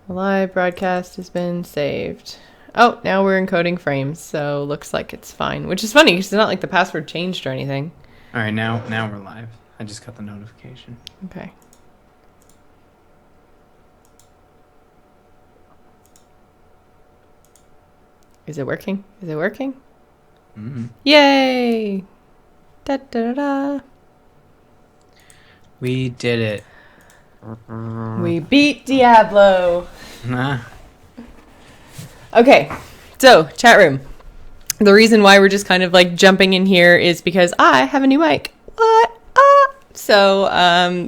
The live broadcast has been saved. Oh, now we're encoding frames, so looks like it's fine. Which is funny, because it's not like the password changed or anything. All right, now we're live. I just got the notification. Okay. Is it working? Is it working? Mm-hmm. Yay! Da da da da. We did it. We beat Diablo. Nah. Okay, so chat room. The reason why we're just kind of like jumping in here is because I have a new mic. What? So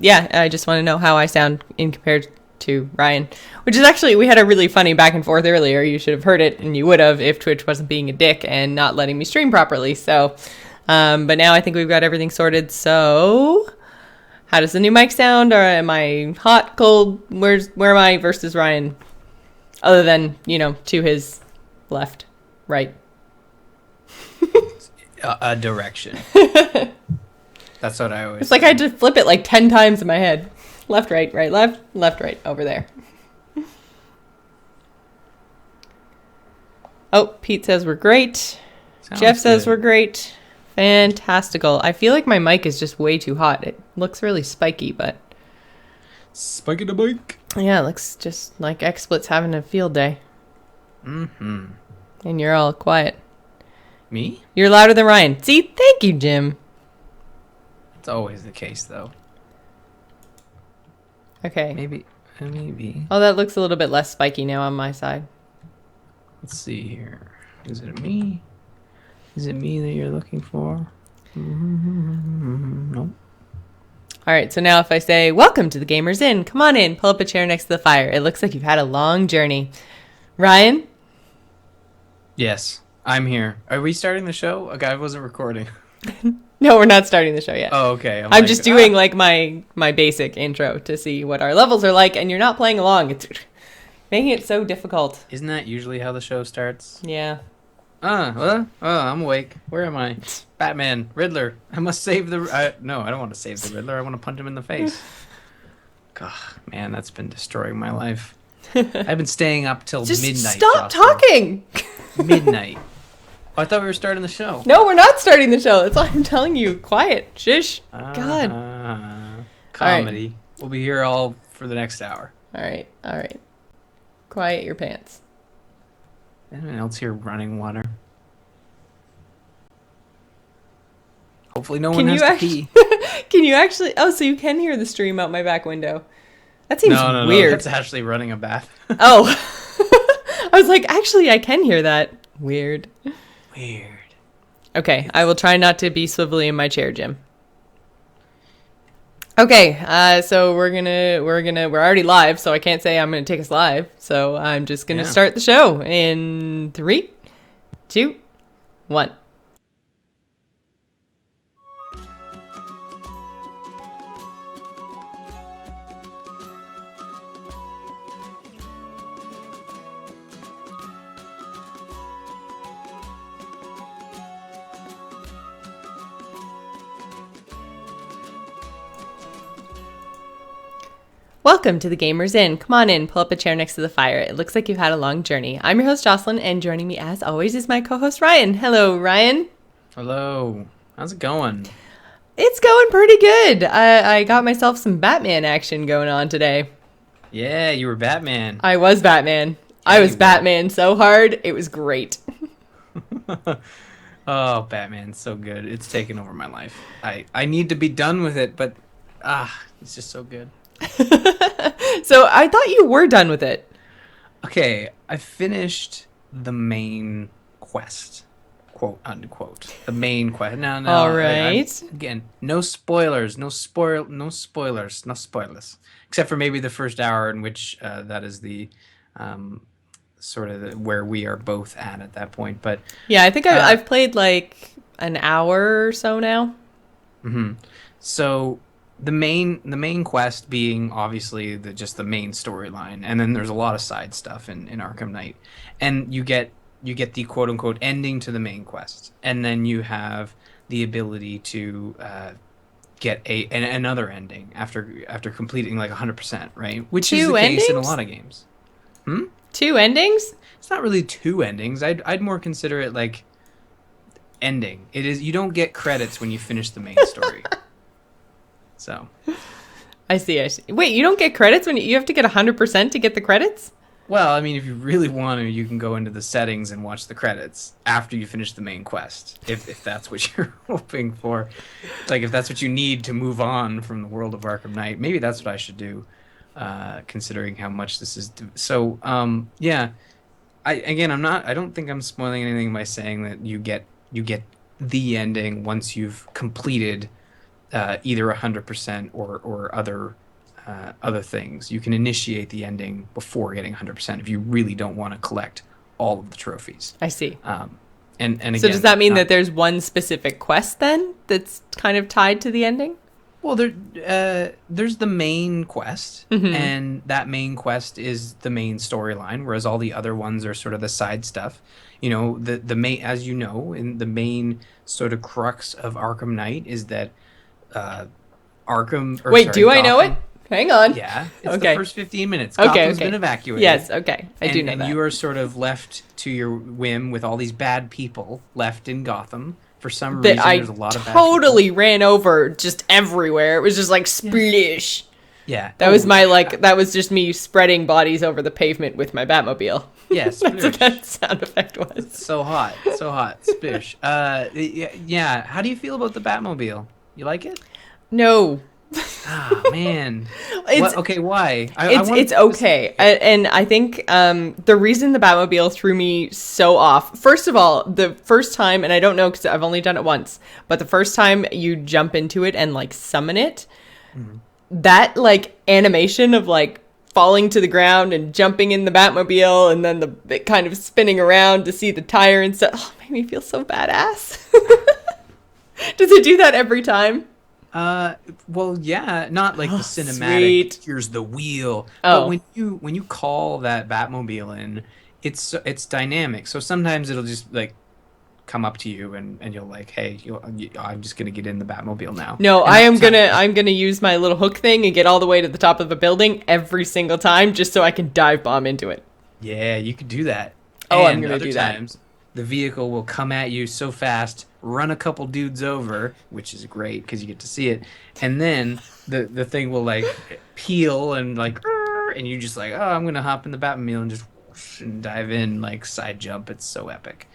yeah, I just want to know how I sound in compared to Ryan, which is actually, we had a really funny back and forth earlier. You should have heard it, and you would have if Twitch wasn't being a dick and not letting me stream properly. So, but now I think we've got everything sorted. So, how does the new mic sound? Or am I hot, cold? Where am I versus Ryan? Other than, you know, to his left, right. A direction. That's what I always It's like I had to flip it like 10 times in my head. Left, right, left, right, over there. Oh, Pete says we're great. Jeff says we're great. Fantastical. I feel like my mic is just way too hot. It looks really spiky, but... Spiky the mic. Yeah, it looks just like XSplit's having a field day. Mm-hmm. And you're all quiet. Me? You're louder than Ryan. See? Thank you, Jim. It's always the case, though. Okay. Maybe. Oh, that looks a little bit less spiky now on my side. Let's see here. Is it me? Is it me that you're looking for? Nope. All right, so now if I say, welcome to the Gamers Inn, come on in, pull up a chair next to the fire. It looks like you've had a long journey. Ryan? Yes, I'm here. Are we starting the show? Okay, I wasn't recording. No, we're not starting the show yet. Oh, okay. I'm like, just doing like my basic intro to see what our levels are like, and you're not playing along. It's making it so difficult. Isn't that usually how the show starts? Yeah. I'm awake. Where am I? Batman, Riddler. I must save the... no, I don't want to save the Riddler. I want to punch him in the face. God, man, that's been destroying my life. I've been staying up till Just midnight. stop Jocelyn. talking! Midnight. Oh, I thought we were starting the show. No, we're not starting the show. That's all I'm telling you. Quiet. Shush. God. Comedy. Right. We'll be here all for the next hour. All right. Quiet your pants. Anyone else here running water? Hopefully no one has to pee. Can you actually... Oh, so you can hear the stream out my back window. That seems No, weird. that's actually running a bath. Oh. I was like, actually, I can hear that. Weird. Okay, I will try not to be swivelly in my chair, Jim. Okay, so we're already live, so I can't say I'm gonna take us live. So I'm just gonna start the show in 3, 2, 1. Welcome to the Gamers Inn. Come on in, pull up a chair next to the fire. It looks like you've had a long journey. I'm your host, Jocelyn, and joining me as always is my co-host, Ryan. Hello, Ryan. Hello. How's it going? It's going pretty good. I got myself some Batman action going on today. Yeah, you were Batman. I was Batman. Yeah, I was Batman so hard. It was great. Oh, Batman's so good. It's taken over my life. I need to be done with it, but it's just so good. So I thought you were done with it. Okay, I finished the main quest, quote unquote. The main quest. No. All right. Again, no spoilers. No spoilers. Except for maybe the first hour, in which that is the sort of where we are both at that point. But yeah, I think I've played like an hour or so now. Mm-hmm. So the main quest being obviously just the main storyline, and then there's a lot of side stuff in Arkham Knight, and you get the quote unquote ending to the main quest, and then you have the ability to get another ending after completing like 100%, right? Which is the case in a lot of games. Hmm? 2 endings? It's not really 2 endings. I'd more consider it like ending. It is, you don't get credits when you finish the main story. So, I see. Wait, you don't get credits when you have to get 100% to get the credits? well, I mean, if you really want to, you can go into the settings and watch the credits after you finish the main quest, if that's what you're hoping for. Like, if that's what you need to move on from the world of Arkham Knight, maybe that's what I should do, considering how much this is. So, yeah. I don't think I'm spoiling anything by saying that you get the ending once you've completed either 100% or other things. You can initiate the ending before getting 100% if you really don't want to collect all of the trophies. I see. And again, So does that mean that there's one specific quest then that's kind of tied to the ending? well, there's the main quest, and that main quest is the main storyline, whereas all the other ones are sort of the side stuff. You know, the main, as you know, in the main sort of crux of Arkham Knight is that Wait, do I know it? Hang on. Yeah, it's Okay. the first 15 minutes. Okay, Gotham's okay. been evacuated. Yes, okay. I do know and that. you are sort of left to your whim with all these bad people left in Gotham. For some That reason, I there's a lot of bad people. totally ran over just everywhere. It was just like splish. Yeah. That was that was just me spreading bodies over the pavement with my Batmobile. Yes, That's what that sound effect was. so hot, Spish. Yeah. How do you feel about the Batmobile? You like it? No. Ah, man. It's Okay, why? it's okay. And I think the reason the Batmobile threw me so off, first of all, the first time, and I don't know because I've only done it once, but the first time you jump into it and like summon it, that like animation of like falling to the ground and jumping in the Batmobile and then it kind of spinning around to see the tire and stuff, made me feel so badass. Does it do that every time? Well, yeah, not like the cinematic. Sweet. Here's the wheel. Oh. But when you call that Batmobile in, it's dynamic. So sometimes it'll just like come up to you and you'll like, hey, I'm just gonna get in the Batmobile now. No, And I'm gonna use my little hook thing and get all the way to the top of a building every single time just so I can dive bomb into it. Yeah, you could do that. Oh, and I'm gonna other do that. times, the vehicle will come at you so fast, run a couple dudes over, which is great because you get to see it, and then the thing will like peel and like, and you just like, oh, I'm gonna hop in the Batmobile and just whoosh and dive in, like side jump. It's so epic.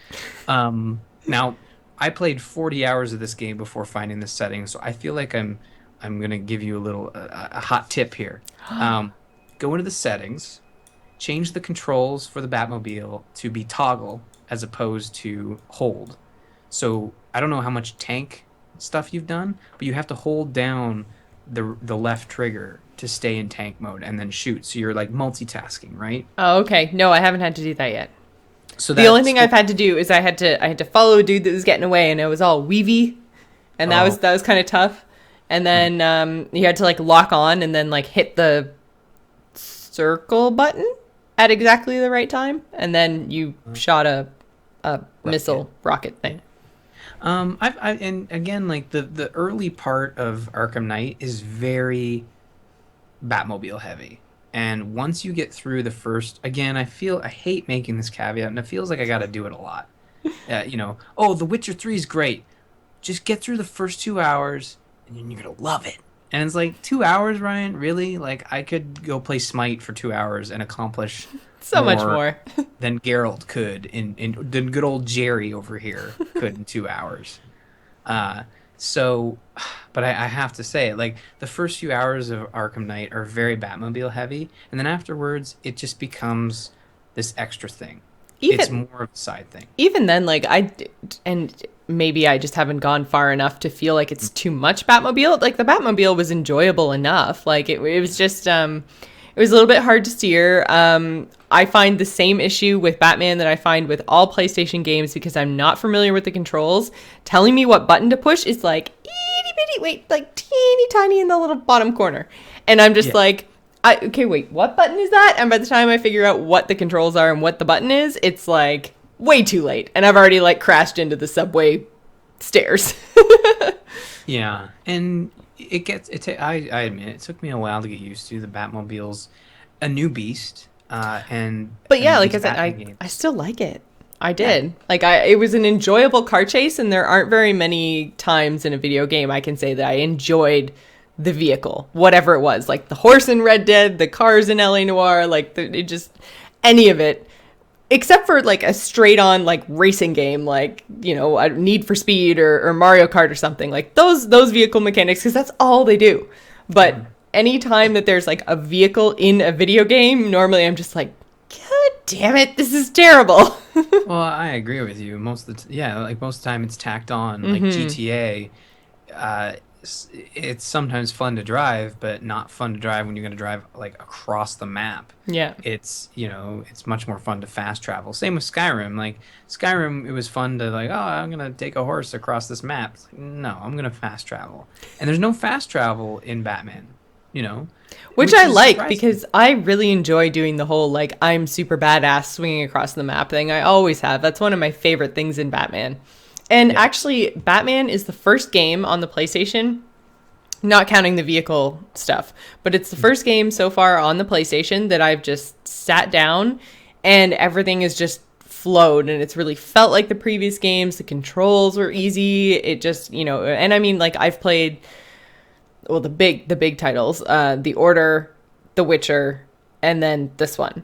Now, I played 40 hours of this game before finding the settings, so I feel like I'm gonna give you a hot tip here. Go into the settings, change the controls for the Batmobile to be toggle as opposed to hold. So I don't know how much tank stuff you've done, but you have to hold down the left trigger to stay in tank mode and then shoot. So you're like multitasking, right? Oh, okay. No, I haven't had to do that yet. So The only thing I've had to do is I had to follow a dude that was getting away, and it was all weavy, and that was kind of tough. And then you had to like lock on and then like hit the circle button at exactly the right time, and then you shot a missile rocket thing. And again, like the early part of Arkham Knight is very Batmobile heavy. And once you get through the first, again, I hate making this caveat, and it feels like I got to do it a lot. The Witcher 3 is great. Just get through the first 2 hours, and then you're going to love it. And it's like, 2 hours, Ryan? Really? Like, I could go play Smite for 2 hours and accomplish So much more than Geralt could, than good old Jerry over here could in 2 hours. But I have to say, like, the first few hours of Arkham Knight are very Batmobile heavy, and then afterwards, it just becomes this extra thing. It's more of a side thing. Even then, like, and maybe I just haven't gone far enough to feel like it's too much Batmobile. Like, the Batmobile was enjoyable enough. Like, it was just, it was a little bit hard to steer. I find the same issue with Batman that I find with all PlayStation games because I'm not familiar with the controls. Telling me what button to push is like, itty bitty, wait, like teeny tiny in the little bottom corner. And I'm just like, okay, wait, what button is that? And by the time I figure out what the controls are and what the button is, it's like way too late. And I've already like crashed into the subway stairs. Yeah. And I admit, it took me a while to get used to. The Batmobile's a new beast. But yeah, and like these I said, Batman I games. still like it. I Yeah. did. Like it was an enjoyable car chase, and there aren't very many times in a video game I can say that I enjoyed the vehicle, whatever it was. Like the horse in Red Dead, the cars in LA Noire, like it just any of it, except for like a straight on like racing game, like a Need for Speed or Mario Kart or something. Like those vehicle mechanics, because that's all they do. But Mhm. anytime that there's like a vehicle in a video game, normally I'm just like, God damn it, this is terrible. Well, I agree with you. Yeah, like most of the time it's tacked on. Like Mm-hmm. GTA, it's sometimes fun to drive, but not fun to drive when you're going to drive like across the map. Yeah. It's much more fun to fast travel. Same with Skyrim. Like Skyrim, it was fun to like, oh, I'm going to take a horse across this map. It's like, no, I'm going to fast travel. And there's no fast travel in Batman, you know, Which which I is like surprising. because I really enjoy doing the whole like I'm super badass swinging across the map thing. I always have. That's one of my favorite things in Batman. And Yeah. actually, Batman is the first game on the PlayStation, not counting the vehicle stuff, but it's the first game so far on the PlayStation that I've just sat down and everything is just flowed and it's really felt like the previous games. The controls were easy. It just, and I mean, like I've played well the big titles, The Order, The Witcher, and then this one. Mhm.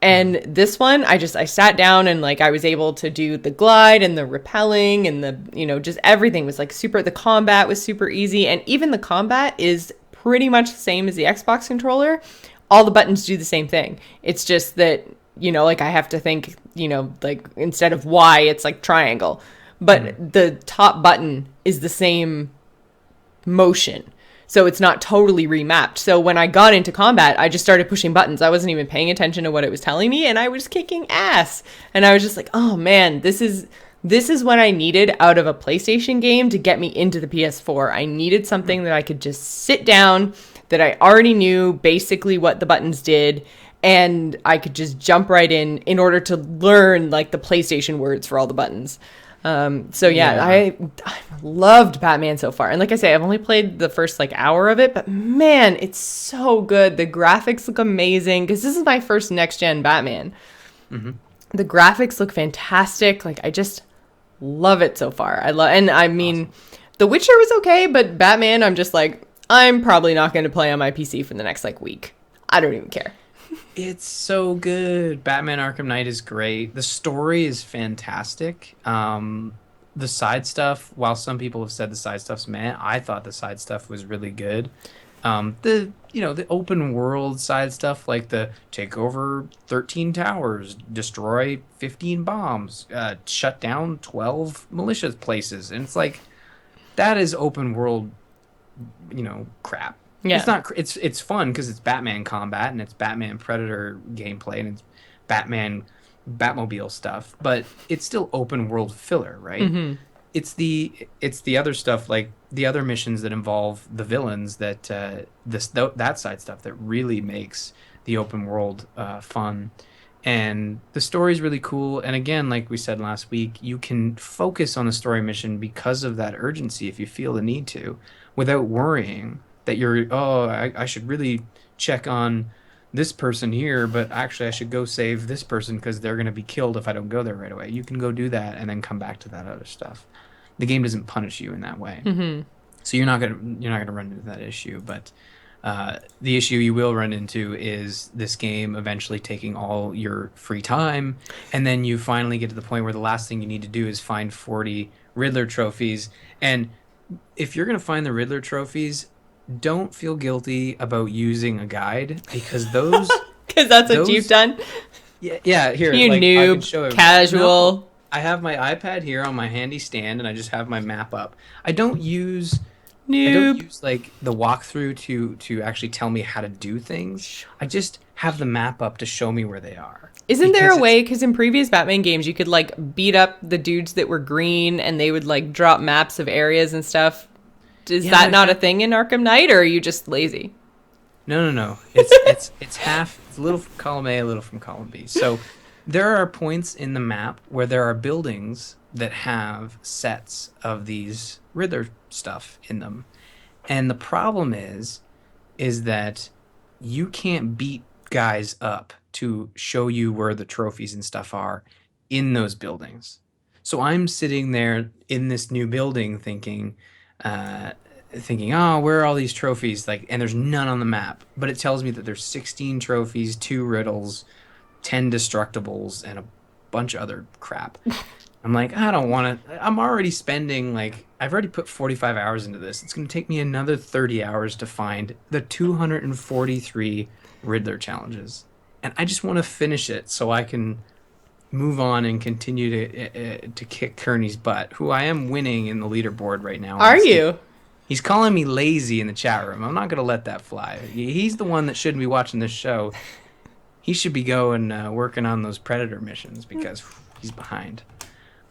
And this one, I sat down and like I was able to do the glide and the rappelling and the just everything was like super. The combat was super easy, and even the combat is pretty much the same as the Xbox controller. All the buttons do the same thing. It's just that like I have to think like instead of Y, it's like triangle, Mhm. but the top button is the same motion. So it's not totally remapped. So when I got into combat, I just started pushing buttons. I wasn't even paying attention to what it was telling me and I was kicking ass. And I was just like, "Oh man, this is what I needed out of a PlayStation game to get me into the PS4. I needed something that I could just sit down, that I already knew basically what the buttons did, and I could just jump right in order to learn like the PlayStation words for all the buttons." So yeah, Yeah. I loved Batman so far. And like I say, I've only played the first like hour of it, but man, it's so good. The graphics look amazing because this is my first next gen Batman. Mhm. The graphics look fantastic. Like I just love it so far. And I mean, Awesome. The Witcher was okay, but Batman, I'm just like, I'm probably not going to play on my PC for the next like week. I don't even care. It's so good. Batman Arkham Knight is great. The story is fantastic. The side stuff, while some people have said the side stuff's meh, I thought the side stuff was really good. The open world side stuff, like the take over 13 towers, destroy 15 bombs, shut down 12 militia places. And it's like that is open world, crap. It's Yeah. not. It's fun because it's Batman combat and it's Batman Predator gameplay and it's Batman Batmobile stuff, but it's still open world filler, right? Mm-hmm. It's the other stuff like the other missions that involve the villains that that side stuff that really makes the open world fun. And the story is really cool. And again, like we said last week, you can focus on the story mission because of that urgency if you feel the need to, without worrying that I should really check on this person here, but actually I should go save this person because they're going to be killed if I don't go there right away. You can go do that and then come back to that other stuff. The game doesn't punish you in that way. Mm-hmm. So you're not gonna run into that issue, but the issue you will run into is this game eventually taking all your free time, and then you finally get to the point where the last thing you need to do is find 40 Riddler trophies. And if you're gonna find the Riddler trophies, don't feel guilty about using a guide because those Because that's what you've those done. yeah, here, You like I can noob, show it. No, casual. I have my iPad here on my handy stand and I just have my map up. I don't use I don't Noob. use like the walkthrough to actually tell me how to do things. I just have the map up to show me where they are. Isn't there Because a it's way? Because in previous Batman games, you could like beat up the dudes that were green and they would like drop maps of areas and stuff. Is yeah, but that I not a found thing in Arkham Knight, or are you just lazy? no. It's half. It's a little from column A, a little from column B. So there are points in the map where there are buildings that have sets of these Riddler stuff in them. And the problem is that you can't beat guys up to show you where the trophies and stuff are in those buildings. So I'm sitting there in this new building thinking, oh, where are all these trophies? Like, and there's none on the map, but it tells me that there's 16 trophies, 2 riddles, 10 destructibles, and a bunch of other crap. I'm like, I don't want to. I'm already spending, like, I've already put 45 hours into this. It's going to take me another 30 hours to find the 243 Riddler challenges. And I just want to finish it so I can move on and continue to kick Kearney's butt, who I am winning in the leaderboard right now. Are you? He's calling me lazy in the chat room. I'm not going to let that fly. He's the one that shouldn't be watching this show. He should be going working on those Predator missions because he's behind.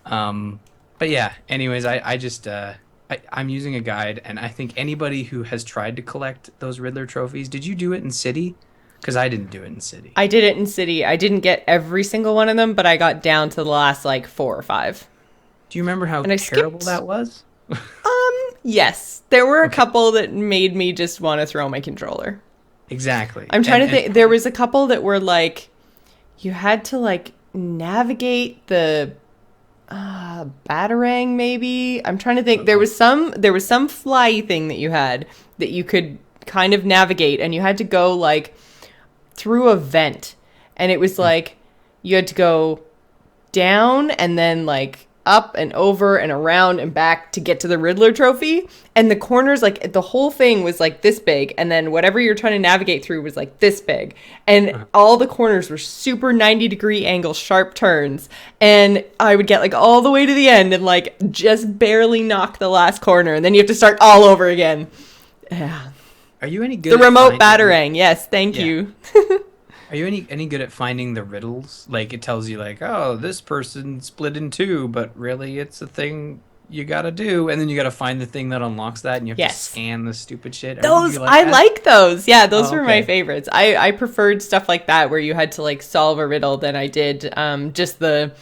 But yeah, anyways, I'm using a guide, and I think anybody who has tried to collect those Riddler trophies, did you do it in City? Because I didn't do it in City. I did it in City. I didn't get every single one of them, but I got down to the last like 4 or 5. Do you remember how terrible that was? Yes. There were a couple that made me just want to throw my controller. Exactly. I'm trying to think. There was a couple that were like, you had to like navigate the Batarang maybe. I'm trying to think. There was some fly thing that you had that you could kind of navigate, and you had to go like through a vent, and it was like you had to go down and then like up and over and around and back to get to the Riddler trophy. And the corners, like the whole thing was like this big, and then whatever you're trying to navigate through was like this big, and all the corners were super 90-degree angle sharp turns, and I would get like all the way to the end and like just barely knock the last corner, and then you have to start all over again. Yeah. Are you any good the remote Batarang? Yes, thank you. Are you any good at finding the riddles? Like, it tells you, like, oh, this person split in 2, but really it's a thing you gotta do, and then you gotta find the thing that unlocks that, and you have to scan the stupid shit. Those, I like those. Yeah, those were my favorites. I preferred stuff like that where you had to, like, solve a riddle than I did just the,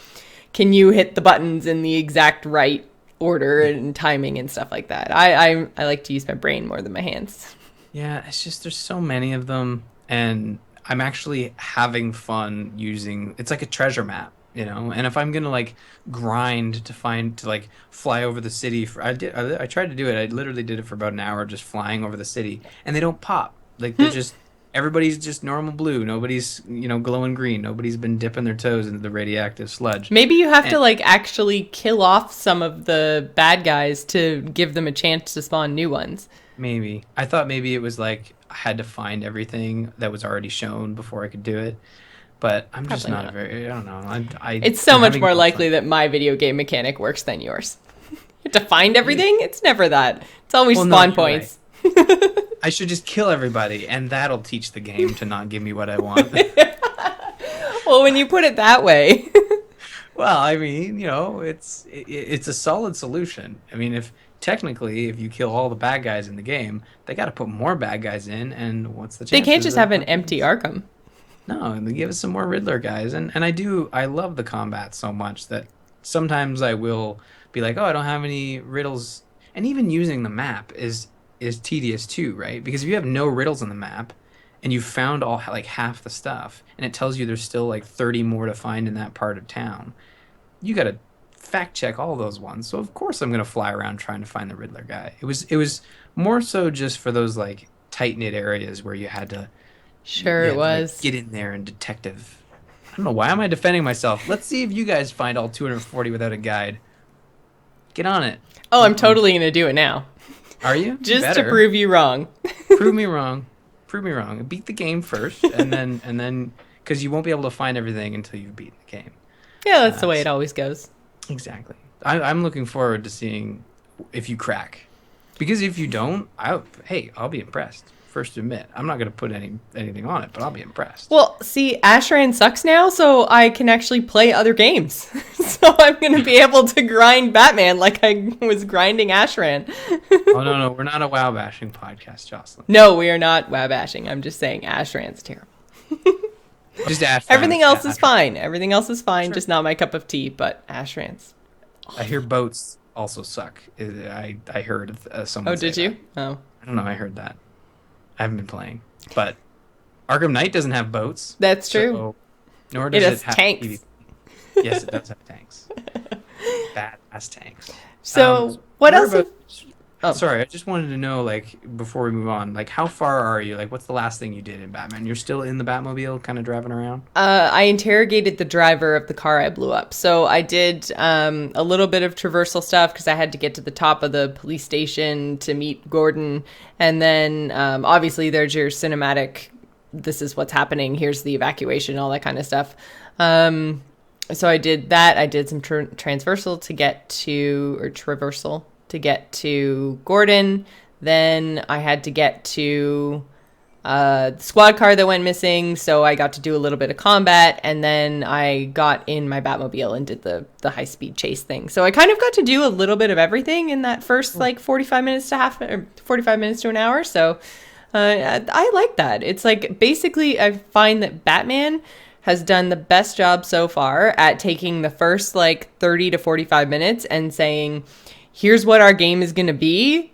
can you hit the buttons in the exact right order and timing and stuff like that. I like to use my brain more than my hands. Yeah, it's just there's so many of them, and I'm actually having fun using, it's like a treasure map, you know. And if I'm gonna like grind to like fly over the city, I tried to do it. I literally did it for about an hour, just flying over the city, and they don't pop. Like they're just everybody's just normal blue. Nobody's glowing green. Nobody's been dipping their toes into the radioactive sludge. Maybe you have to like actually kill off some of the bad guys to give them a chance to spawn new ones. Maybe. I thought maybe it was like I had to find everything that was already shown before I could do it. But I'm just not a very, I don't know. It's so much more likely that my video game mechanic works than yours. You have to find everything? It's never that. It's always spawn points. Right. I should just kill everybody, and that'll teach the game to not give me what I want. Well, when you put it that way. Well, I mean, it's a solid solution. I mean, technically, if you kill all the bad guys in the game, they got to put more bad guys in, and what's the chance? They can't just have an empty Arkham. No, and they give us some more Riddler guys, and I love the combat so much that sometimes I will be like, oh, I don't have any riddles, and even using the map is tedious too, right? Because if you have no riddles on the map, and you found all like half the stuff, and it tells you there's still like 30 more to find in that part of town, you got to fact check all those ones. So of course I'm gonna fly around trying to find the Riddler guy. It was more so just for those like tight knit areas where you had to. Sure, it was. Like, get in there and detective. I don't know, why am I defending myself? Let's see if you guys find all 240 without a guide. Get on it. Oh, I'm totally gonna do it now. Are you? Just to prove you wrong. Prove me wrong. Prove me wrong. Beat the game first, and then because you won't be able to find everything until you've beaten the game. Yeah, that's the way it always goes. Exactly. I'm looking forward to seeing if you crack, because if you don't, I'll be impressed. First to admit, I'm not going to put anything on it, but I'll be impressed. Well, see, Ashran sucks now, so I can actually play other games. So I'm going to be able to grind Batman like I was grinding Ashran. Oh, no, we're not a WoW bashing podcast, Jocelyn. No, we are not WoW bashing. I'm just saying Ashran's terrible. Just Ashran. Everything else is fine. Everything else is fine, sure. Just not my cup of tea, but Ashran's. I hear boats also suck. I heard someone. Oh, did you? Oh. I don't know. I heard that. I haven't been playing, but Arkham Knight doesn't have boats. That's true. So, nor does It has have tanks. PvP. Yes, it does have tanks. Badass tanks. So what else? Oh. Sorry, I just wanted to know, like, before we move on, like, how far are you? Like, what's the last thing you did in Batman? You're still in the Batmobile, kind of driving around? I interrogated the driver of the car I blew up. So I did a little bit of traversal stuff because I had to get to the top of the police station to meet Gordon. And then obviously there's your cinematic, this is what's happening, here's the evacuation, all that kind of stuff. So I did that. I did some traversal to get to Gordon. Then I had to get to the squad car that went missing, so I got to do a little bit of combat, and then I got in my Batmobile and did the high-speed chase thing. So I kind of got to do a little bit of everything in that first, like, 45 minutes to an hour, so I like that. It's like, basically, I find that Batman has done the best job so far at taking the first, like, 30 to 45 minutes and saying, here's what our game is going to be.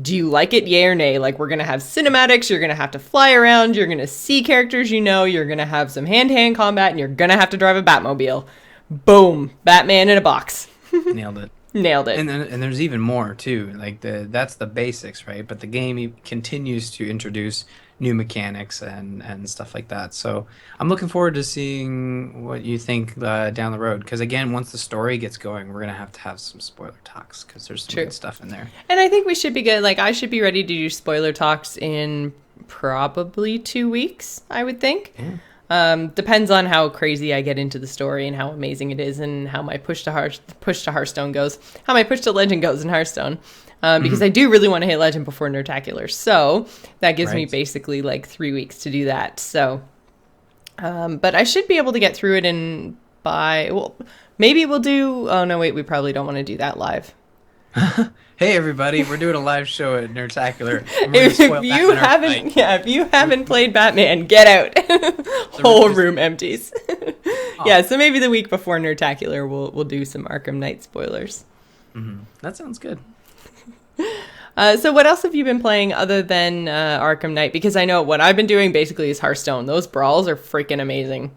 Do you like it, yay or nay? Like, we're going to have cinematics, you're going to have to fly around, you're going to see characters you're going to have some hand-to-hand combat, and you're going to have to drive a Batmobile. Boom. Batman in a box. Nailed it. Nailed it. And there's even more, too. Like, that's the basics, right? But the game continues to introduce new mechanics and stuff like that. So I'm looking forward to seeing what you think down the road. Because again, once the story gets going, we're gonna have some spoiler talks because there's some good stuff in there. And I think we should be good. Like, I should be ready to do spoiler talks in probably 2 weeks, I would think. Yeah. Depends on how crazy I get into the story and how amazing it is, and how my push to Hearthstone goes, how my push to Legend goes in Hearthstone. Because I do really want to hit Legend before Nerdtacular. So that gives me basically like 3 weeks to do that. So, but I should be able to get through it maybe we'll do, oh no, wait, we probably don't want to do that live. Hey everybody, we're doing a live show at Nerdtacular. If you haven't played Batman, get out. Whole room empties. Yeah, so maybe the week before Nerdtacular we'll do some Arkham Knight spoilers. Mm-hmm. That sounds good. So what else have you been playing other than Arkham Knight? Because I know what I've been doing basically is Hearthstone. Those brawls are freaking amazing.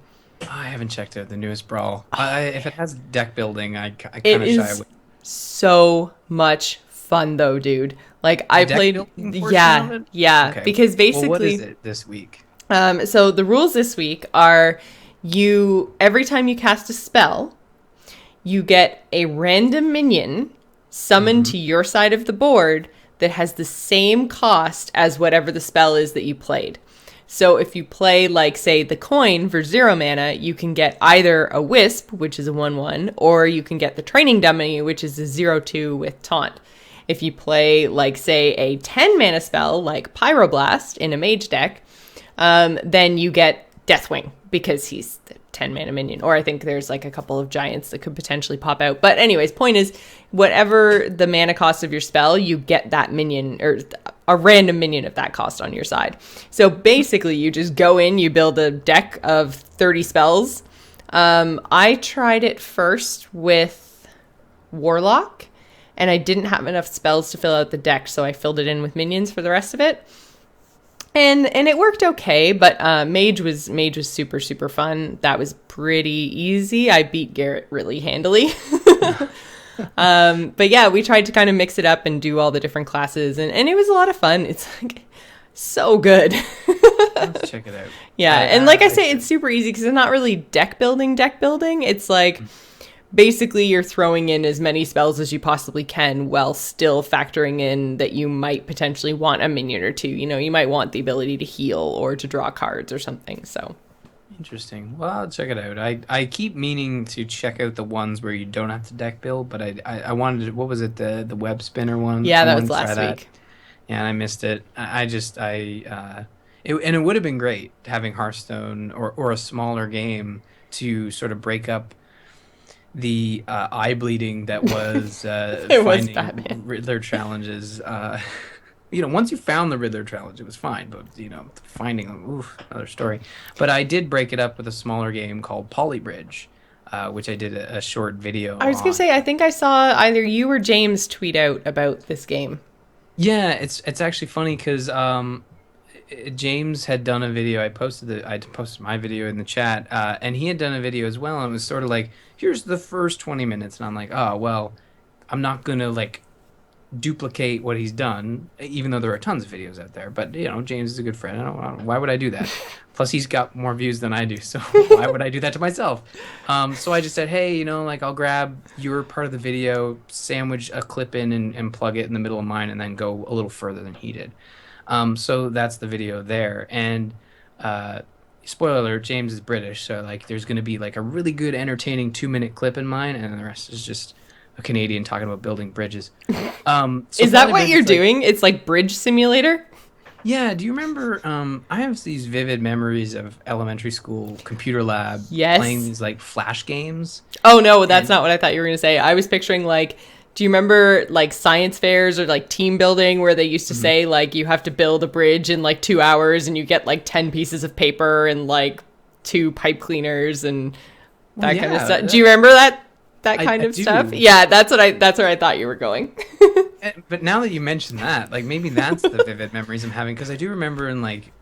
I haven't checked out the newest brawl. If it has deck building, I kind of shy away. So much fun though, dude. Like, I played, okay. Because basically, what is it this week? So the rules this week are, every time you cast a spell, you get a random minion summoned to your side of the board that has the same cost as whatever the spell is that you played. So if you play, like, say, the coin for 0 mana, you can get either a Wisp, which is a 1/1, or you can get the Training Dummy, which is a 0/2 with Taunt. If you play, like, say, a 10 mana spell, like Pyroblast in a mage deck, then you get Deathwing, because he's the 10 mana minion. Or I think there's like a couple of giants that could potentially pop out. But anyways, point is, whatever the mana cost of your spell, you get that minion, or a random minion of that cost on your side. So basically, you just go in, you build a deck of 30 spells. I tried it first with Warlock, and I didn't have enough spells to fill out the deck, so I filled it in with minions for the rest of it. And it worked okay, but Mage was super, super fun. That was pretty easy. I beat Garrett really handily. But yeah, we tried to kind of mix it up and do all the different classes, and it was a lot of fun. It's like so good. Let's check it out. Yeah, and like I say, it's super easy because it's not really deck building. It's like, basically you're throwing in as many spells as you possibly can while still factoring in that you might potentially want a minion or two. You know, you might want the ability to heal or to draw cards or something. So interesting. Well, I'll check it out. I keep meaning to check out the ones where you don't have to deck build, but I wanted to, what was it, the web spinner one? Yeah, that was last week. Yeah, and I missed it. It would have been great having Hearthstone or a smaller game to sort of break up the eye bleeding that was finding Riddler challenges. Once you found the Riddler challenge, it was fine, but finding them, another story. But I did break it up with a smaller game called Polybridge, which I did a short video. I was gonna say, I think I saw either you or James tweet out about this game. Yeah, it's actually funny because James had done a video. I posted my video in the chat, and he had done a video as well. And it was sort of like, here's the first 20 minutes, and I'm like, oh well, I'm not gonna like duplicate what he's done, even though there are tons of videos out there. But you know, James is a good friend. Why would I do that? Plus, he's got more views than I do, so why would I do that to myself? So I just said, hey, you know, like I'll grab your part of the video, sandwich a clip in, and plug it in the middle of mine, and then go a little further than he did. So that's the video there. And spoiler alert, James is British, so like there's going to be like a really good, entertaining 2-minute clip in mine, and the rest is just a Canadian talking about building bridges. Is that what you're doing? It's like Bridge Simulator? Yeah, do you remember, I have these vivid memories of elementary school computer lab Yes. playing these like flash games. Oh no, that's not what I thought you were going to say. I was picturing like, do you remember like science fairs or like team building where they used to say like you have to build a bridge in like 2 hours and you get like 10 pieces of paper and like 2 pipe cleaners and that kind of stuff. Do you remember that kind of stuff? Yeah, that's where I thought you were going. But now that you mention that, like maybe that's the vivid memories I'm having, because I do remember in like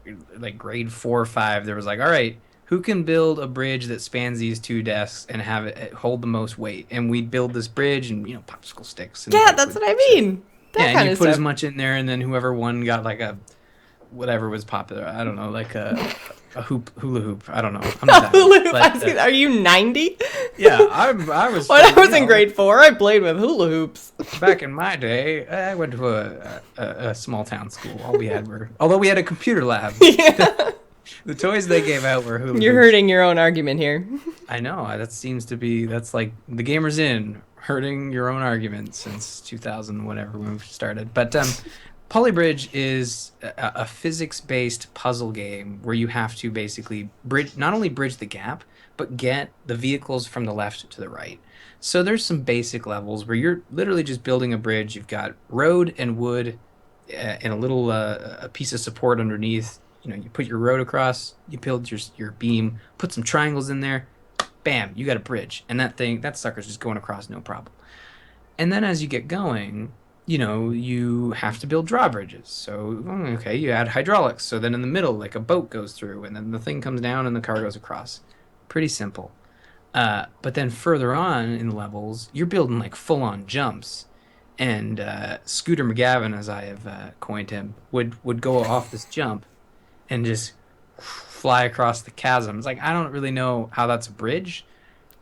grade 4 or 5 there was like, all right, who can build a bridge that spans these 2 desks and have it hold the most weight? And we'd build this bridge and, you know, popsicle sticks. And yeah, that's what I mean. Yeah, and you put as much in there, and then whoever won got like a whatever was popular. I don't know, like a hula hoop. I don't know. I'm not that hula hoop. But, are you 90? Yeah, I was. When I was in grade 4, I played with hula hoops. Back in my day, I went to a small town school. All we had were, although we had a computer lab. Yeah. The toys they gave out were hula hoops. You're hurting your own argument here. I know. That's like the gamer's in, hurting your own argument since 2000, whatever, when we started. But Polybridge is a physics-based puzzle game where you have to basically not only bridge the gap, but get the vehicles from the left to the right. So there's some basic levels where you're literally just building a bridge. You've got road and wood and a little a piece of support underneath. You know, you put your road across, you build your beam, put some triangles in there, bam, you got a bridge. And that sucker's just going across no problem. And then as you get going, you know, you have to build drawbridges. So, okay, you add hydraulics. So then in the middle, like a boat goes through, and then the thing comes down and the car goes across. Pretty simple. But then further on in the levels, you're building like full-on jumps. And Scooter McGavin, as I have coined him, would go off this jump and just fly across the chasm. It's like, I don't really know how that's a bridge.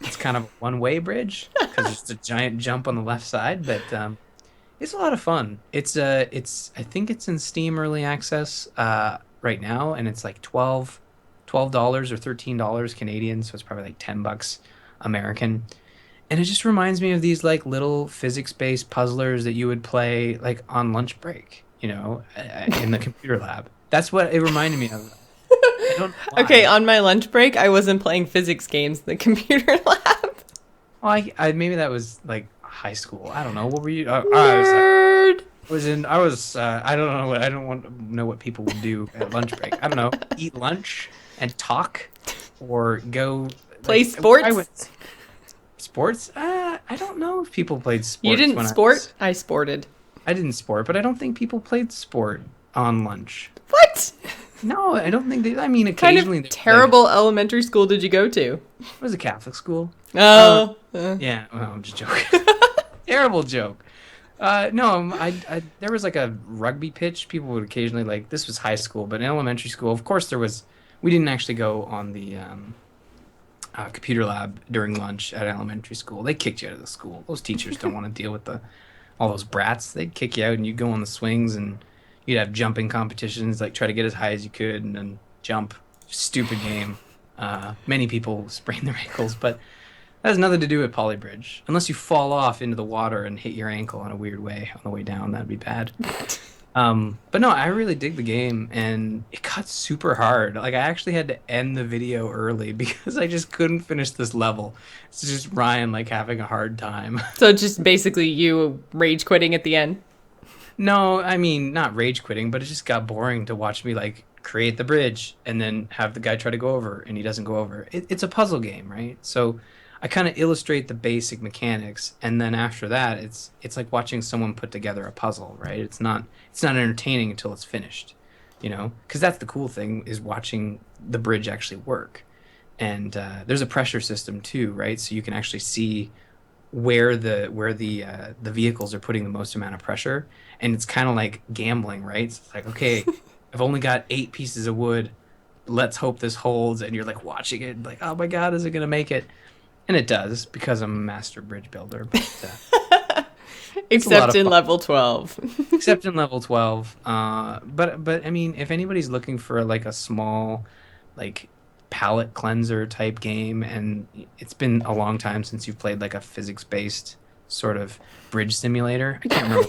It's kind of a one-way bridge because it's a giant jump on the left side, but it's a lot of fun. I think it's in Steam Early Access right now, and it's like $12 or $13 Canadian, so it's probably like $10 American. And it just reminds me of these like little physics-based puzzlers that you would play like on lunch break, you know, in the computer lab. That's what it reminded me of. I don't know why. Okay, on my lunch break, I wasn't playing physics games in the computer lab. Well, I maybe that was like high school. I don't know. What were you? Nerd. I don't know. I don't want to know what people would do at lunch break. I don't know. Eat lunch and talk, or go play sports. Sports? I don't know if people played sports. You didn't sport? I sported. I didn't sport, but I don't think people played sport on lunch. What? No, I don't think they. I mean, occasionally. What kind of terrible elementary school did you go to? It was a Catholic school. Oh. Yeah. Well, I'm just joking. Terrible joke. No, there was like a rugby pitch. People would occasionally like. This was high school, but in elementary school, of course, there was. We didn't actually go on the computer lab during lunch at elementary school. They kicked you out of the school. Those teachers don't want to deal with all those brats. They'd kick you out, and you'd go on the swings, and you'd have jumping competitions, like try to get as high as you could, and then jump. Stupid game. Many people sprain their ankles, but that has nothing to do with Polybridge. Unless you fall off into the water and hit your ankle in a weird way on the way down, that'd be bad. But no, I really dig the game, and it got super hard. Like, I actually had to end the video early because I just couldn't finish this level. It's just Ryan, like, having a hard time. So just basically you rage quitting at the end? No, I mean, not rage quitting, but it just got boring to watch me, like, create the bridge and then have the guy try to go over, and he doesn't go over. It's a puzzle game, right? So I kind of illustrate the basic mechanics, and then after that, it's like watching someone put together a puzzle, right? It's not entertaining until it's finished. because that's the cool thing is watching the bridge actually work. And there's a pressure system too, right? So you can actually see where the vehicles are putting the most amount of pressure, and it's kind of like gambling, right? So it's like, okay, I've only got 8 pieces of wood. Let's hope this holds, and you're like watching it, like, oh my god, is it gonna make it? And it does because I'm a master bridge builder. But except in level 12. Except in level 12. But I mean, if anybody's looking for like a small, like palate cleanser type game, and it's been a long time since you've played like a physics based sort of bridge simulator. I can't remember.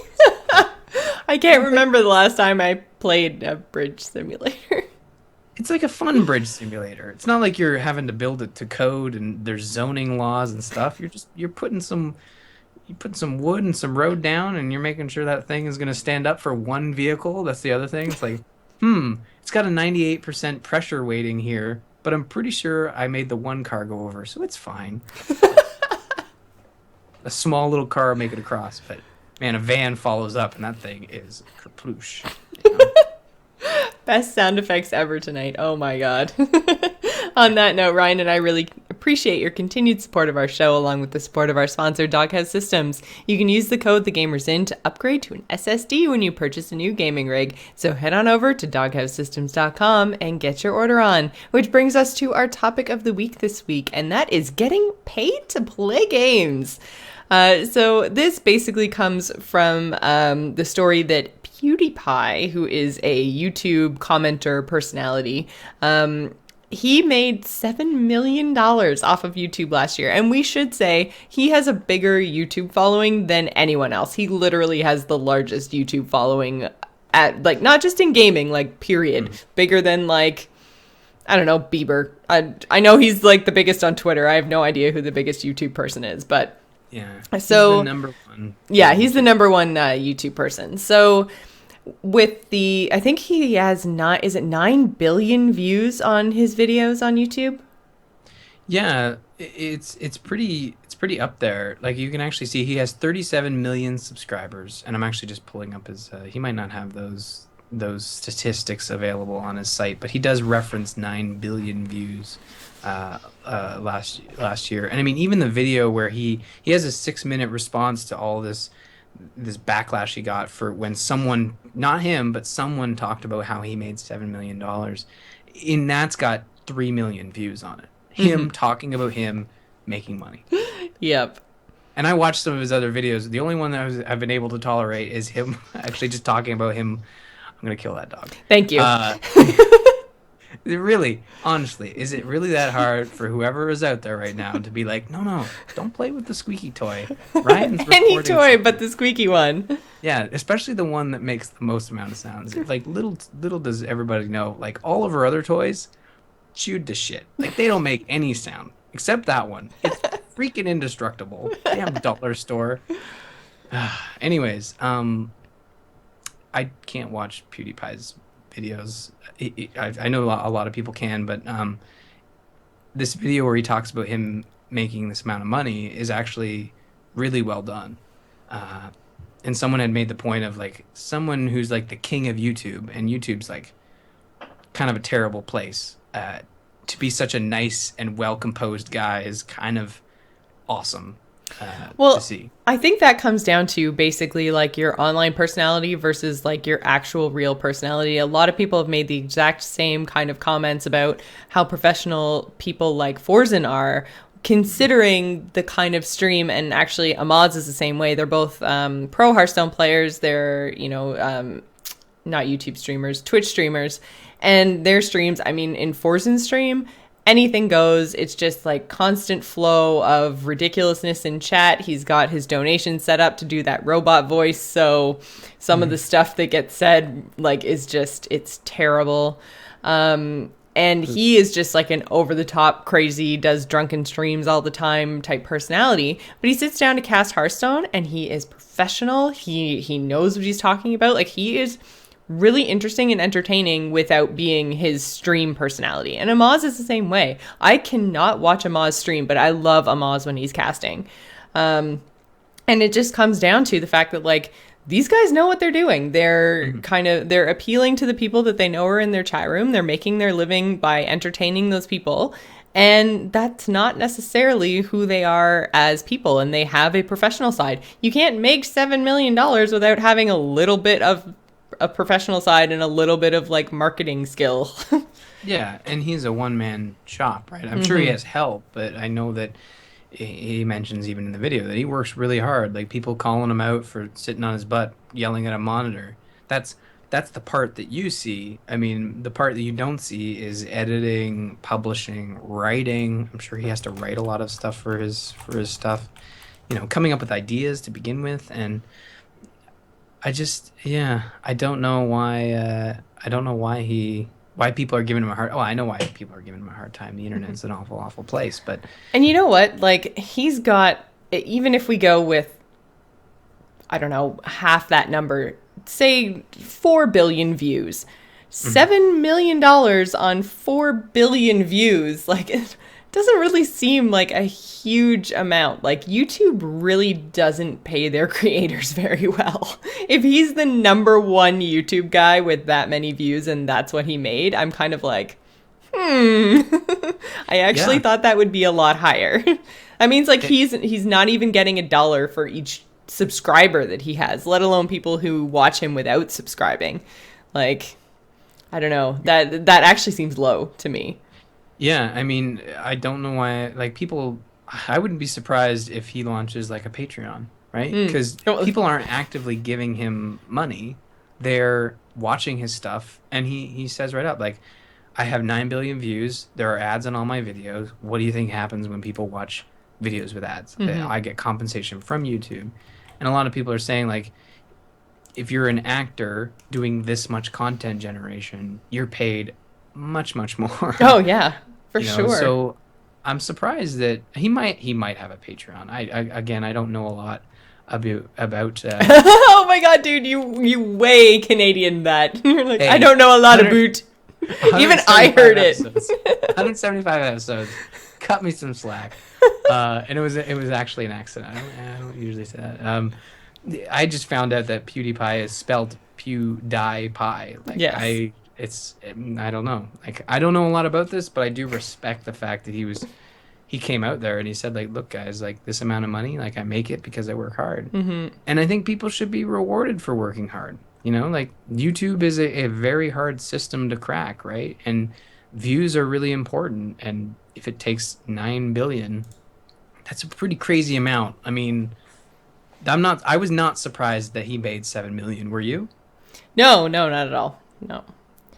I can't remember the last time I played a bridge simulator. It's like a fun bridge simulator. It's not like you're having to build it to code and there's zoning laws and stuff. You're putting some wood and some road down, and you're making sure that thing is going to stand up for one vehicle. That's the other thing. It's like, it's got a 98% pressure weighting here, but I'm pretty sure I made the one car go over, so it's fine. A small little car will make it across, but man, a van follows up, and that thing is kerploosh. Best sound effects ever tonight. Oh my god. On that note, Ryan and I really appreciate your continued support of our show, along with the support of our sponsor, Doghouse Systems. You can use the code TheGamersIn to upgrade to an SSD when you purchase a new gaming rig. So head on over to doghousesystems.com and get your order on. Which brings us to our topic of the week this week, and that is getting paid to play games. So this basically comes from the story that PewDiePie, who is a YouTube commenter personality, he made $7 million off of YouTube last year. And we should say he has a bigger YouTube following than anyone else. He literally has the largest YouTube following at, like, not just in gaming, like, period. Bigger than, like, I don't know, Bieber. I know he's, like, the biggest on Twitter. I have no idea who the biggest YouTube person is, but... Yeah. So, he's the number one. Yeah, he's the number one YouTube person. So... with I think he has 9 billion views on his videos on YouTube. Yeah, it's pretty up there. Like, you can actually see he has 37 million subscribers, and I'm actually just pulling up his. He might not have those statistics available on his site, but he does reference 9 billion views last year. And I mean, even the video where he has a 6-minute response to all this backlash he got for when someone, not him, but someone talked about how he made $7 million. And that's got 3 million views on it. Him talking about him making money. Yep. And I watched some of his other videos. The only one that I've been able to tolerate is him actually just talking about him. I'm going to kill that dog. Thank you. Really, honestly, is it really that hard for whoever is out there right now to be like, no, don't play with the squeaky toy. Ryan's any toy but the squeaky one. Yeah, especially the one that makes the most amount of sounds. Like, little does everybody know, like, all of our other toys chewed to shit. Like, they don't make any sound except that one. It's freaking indestructible. Damn dollar store. Anyways, I can't watch PewDiePie's videos. I know a lot of people can, but this video where he talks about him making this amount of money is actually really well done. And someone had made the point of, like, someone who's like the king of YouTube, and YouTube's like kind of a terrible place. To be such a nice and well composed guy is kind of awesome. To see. I think that comes down to basically like your online personality versus like your actual real personality. A lot of people have made the exact same kind of comments about how professional people like Forzen are, considering the kind of stream. And actually Amaz is the same way. They're both pro Hearthstone players. They're, not YouTube streamers, Twitch streamers. And their streams, I mean, in Forzen's stream, anything goes. It's just like constant flow of ridiculousness in chat. He's got his donation set up to do that robot voice. So some of the stuff that gets said, like, is just, it's terrible. And he is just like an over the top crazy, does drunken streams all the time type personality. But he sits down to cast Hearthstone and he is professional. He knows what he's talking about. Like, he is really interesting and entertaining without being his stream personality. And Amaz is the same way. I cannot watch Amaz stream, but I love Amaz when he's casting. And it just comes down to the fact that, like, these guys know what they're doing. They're they're appealing to the people that they know are in their chat room. They're making their living by entertaining those people. And that's not necessarily who they are as people. And they have a professional side. You can't make $7 million without having a little bit of a professional side and a little bit of like marketing skill. Yeah, and he's a one-man shop, right? I'm sure he has help, but I know that he mentions even in the video that he works really hard. Like people calling him out for sitting on his butt, yelling at a monitor. That's the part that you see. I mean, the part that you don't see is editing, publishing, writing. I'm sure he has to write a lot of stuff for his stuff. You know, coming up with ideas to begin with, and I just, I don't know why. I don't know why people are giving him a hard. Oh, I know why people are giving him a hard time. The internet's an awful, awful place. But and you know what? Like he's got. Even if we go with, I don't know, half that number, say 4 billion views, $7 million on 4 billion views. Like it doesn't really seem like a huge amount. Like YouTube really doesn't pay their creators very well. If he's the number one YouTube guy with that many views and that's what he made, I'm kind of like, I actually thought that would be a lot higher. That means like he's not even getting $1 for each subscriber that he has, let alone people who watch him without subscribing. Like, I don't know. That actually seems low to me. Yeah, I mean, I don't know why, like, people, I wouldn't be surprised if he launches, like, a Patreon, right? Because people aren't actively giving him money. They're watching his stuff, and he says right up, like, I have 9 billion views. There are ads on all my videos. What do you think happens when people watch videos with ads? I get compensation from YouTube. And a lot of people are saying, like, if you're an actor doing this much content generation, you're paid much, much more. Oh, yeah. For sure. So I'm surprised that he might have a Patreon. I don't know a lot about oh my god, dude, you way Canadian that. You're like, hey, I don't know a lot about. Even I heard it. 175 episodes. Cut me some slack. And it was actually an accident. I don't usually say that. I just found out that PewDiePie is spelled PewDiePie. Like, yes. I don't know. Like, I don't know a lot about this, but I do respect the fact that he came out there and he said, like, look, guys, like, this amount of money, like, I make it because I work hard. And I think people should be rewarded for working hard. You know, like, YouTube is a very hard system to crack, right? And views are really important. And if it takes 9 billion, that's a pretty crazy amount. I mean, I was not surprised that he made 7 million. Were you? No, not at all. No.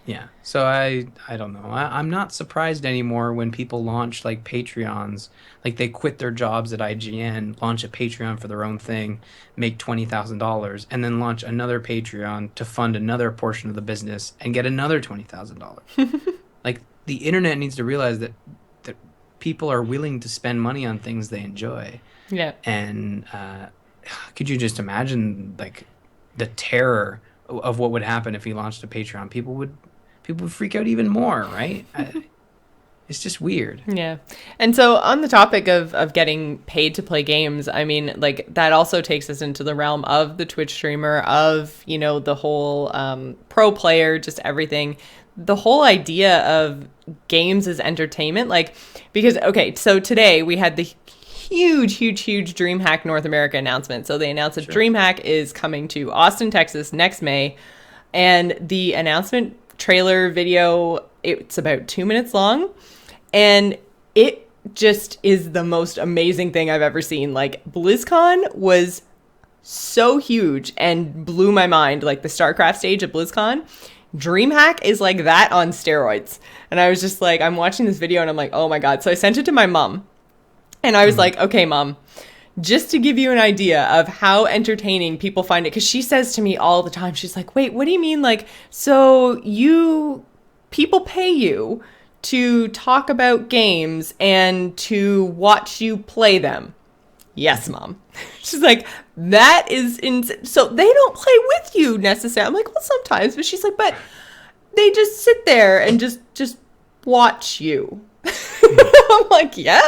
Yeah. So I don't know. I'm not surprised anymore when people launch like Patreons, like they quit their jobs at IGN, launch a Patreon for their own thing, make $20,000, and then launch another Patreon to fund another portion of the business and get another $20,000. Like, the internet needs to realize that people are willing to spend money on things they enjoy. Yeah. And could you just imagine like the terror of what would happen if he launched a Patreon? People would freak out even more, right? It's just weird. Yeah. And so on the topic of getting paid to play games, I mean, like, that also takes us into the realm of the Twitch streamer, of, you know, the whole pro player, just everything. The whole idea of games as entertainment, like, because, okay, so today we had the huge DreamHack North America announcement. So they announced that DreamHack is coming to Austin, Texas next May. And the announcement trailer video, it's about 2 minutes long. And it just is the most amazing thing I've ever seen. Like, BlizzCon was so huge and blew my mind. Like, the StarCraft stage at BlizzCon, DreamHack is like that on steroids. And I was just like, I'm watching this video and I'm like, oh my God. So I sent it to my mom. And I was like, okay, Mom, just to give you an idea of how entertaining people find it. Because she says to me all the time, she's like, wait, what do you mean? Like, so people pay you to talk about games and to watch you play them? Yes, Mom. She's like, that is so they don't play with you necessarily. I'm like, well, sometimes. But she's like, but they just sit there and just watch you. I'm like, yeah.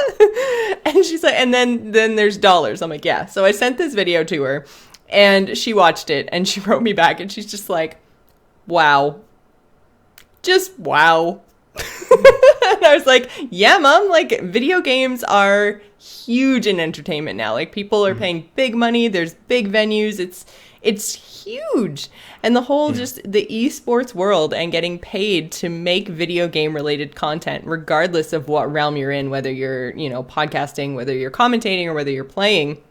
And she's like, and then there's dollars. I'm like, yeah. So I sent this video to her, And she watched it and she wrote me back and she's just like, wow. Just wow. And I was like, yeah, Mom, like video games are huge in entertainment now. Like people are paying big money. There's big venues. It's huge. And the whole just the esports world and getting paid to make video game related content, regardless of what realm you're in, whether you're, podcasting, whether you're commentating or whether you're playing,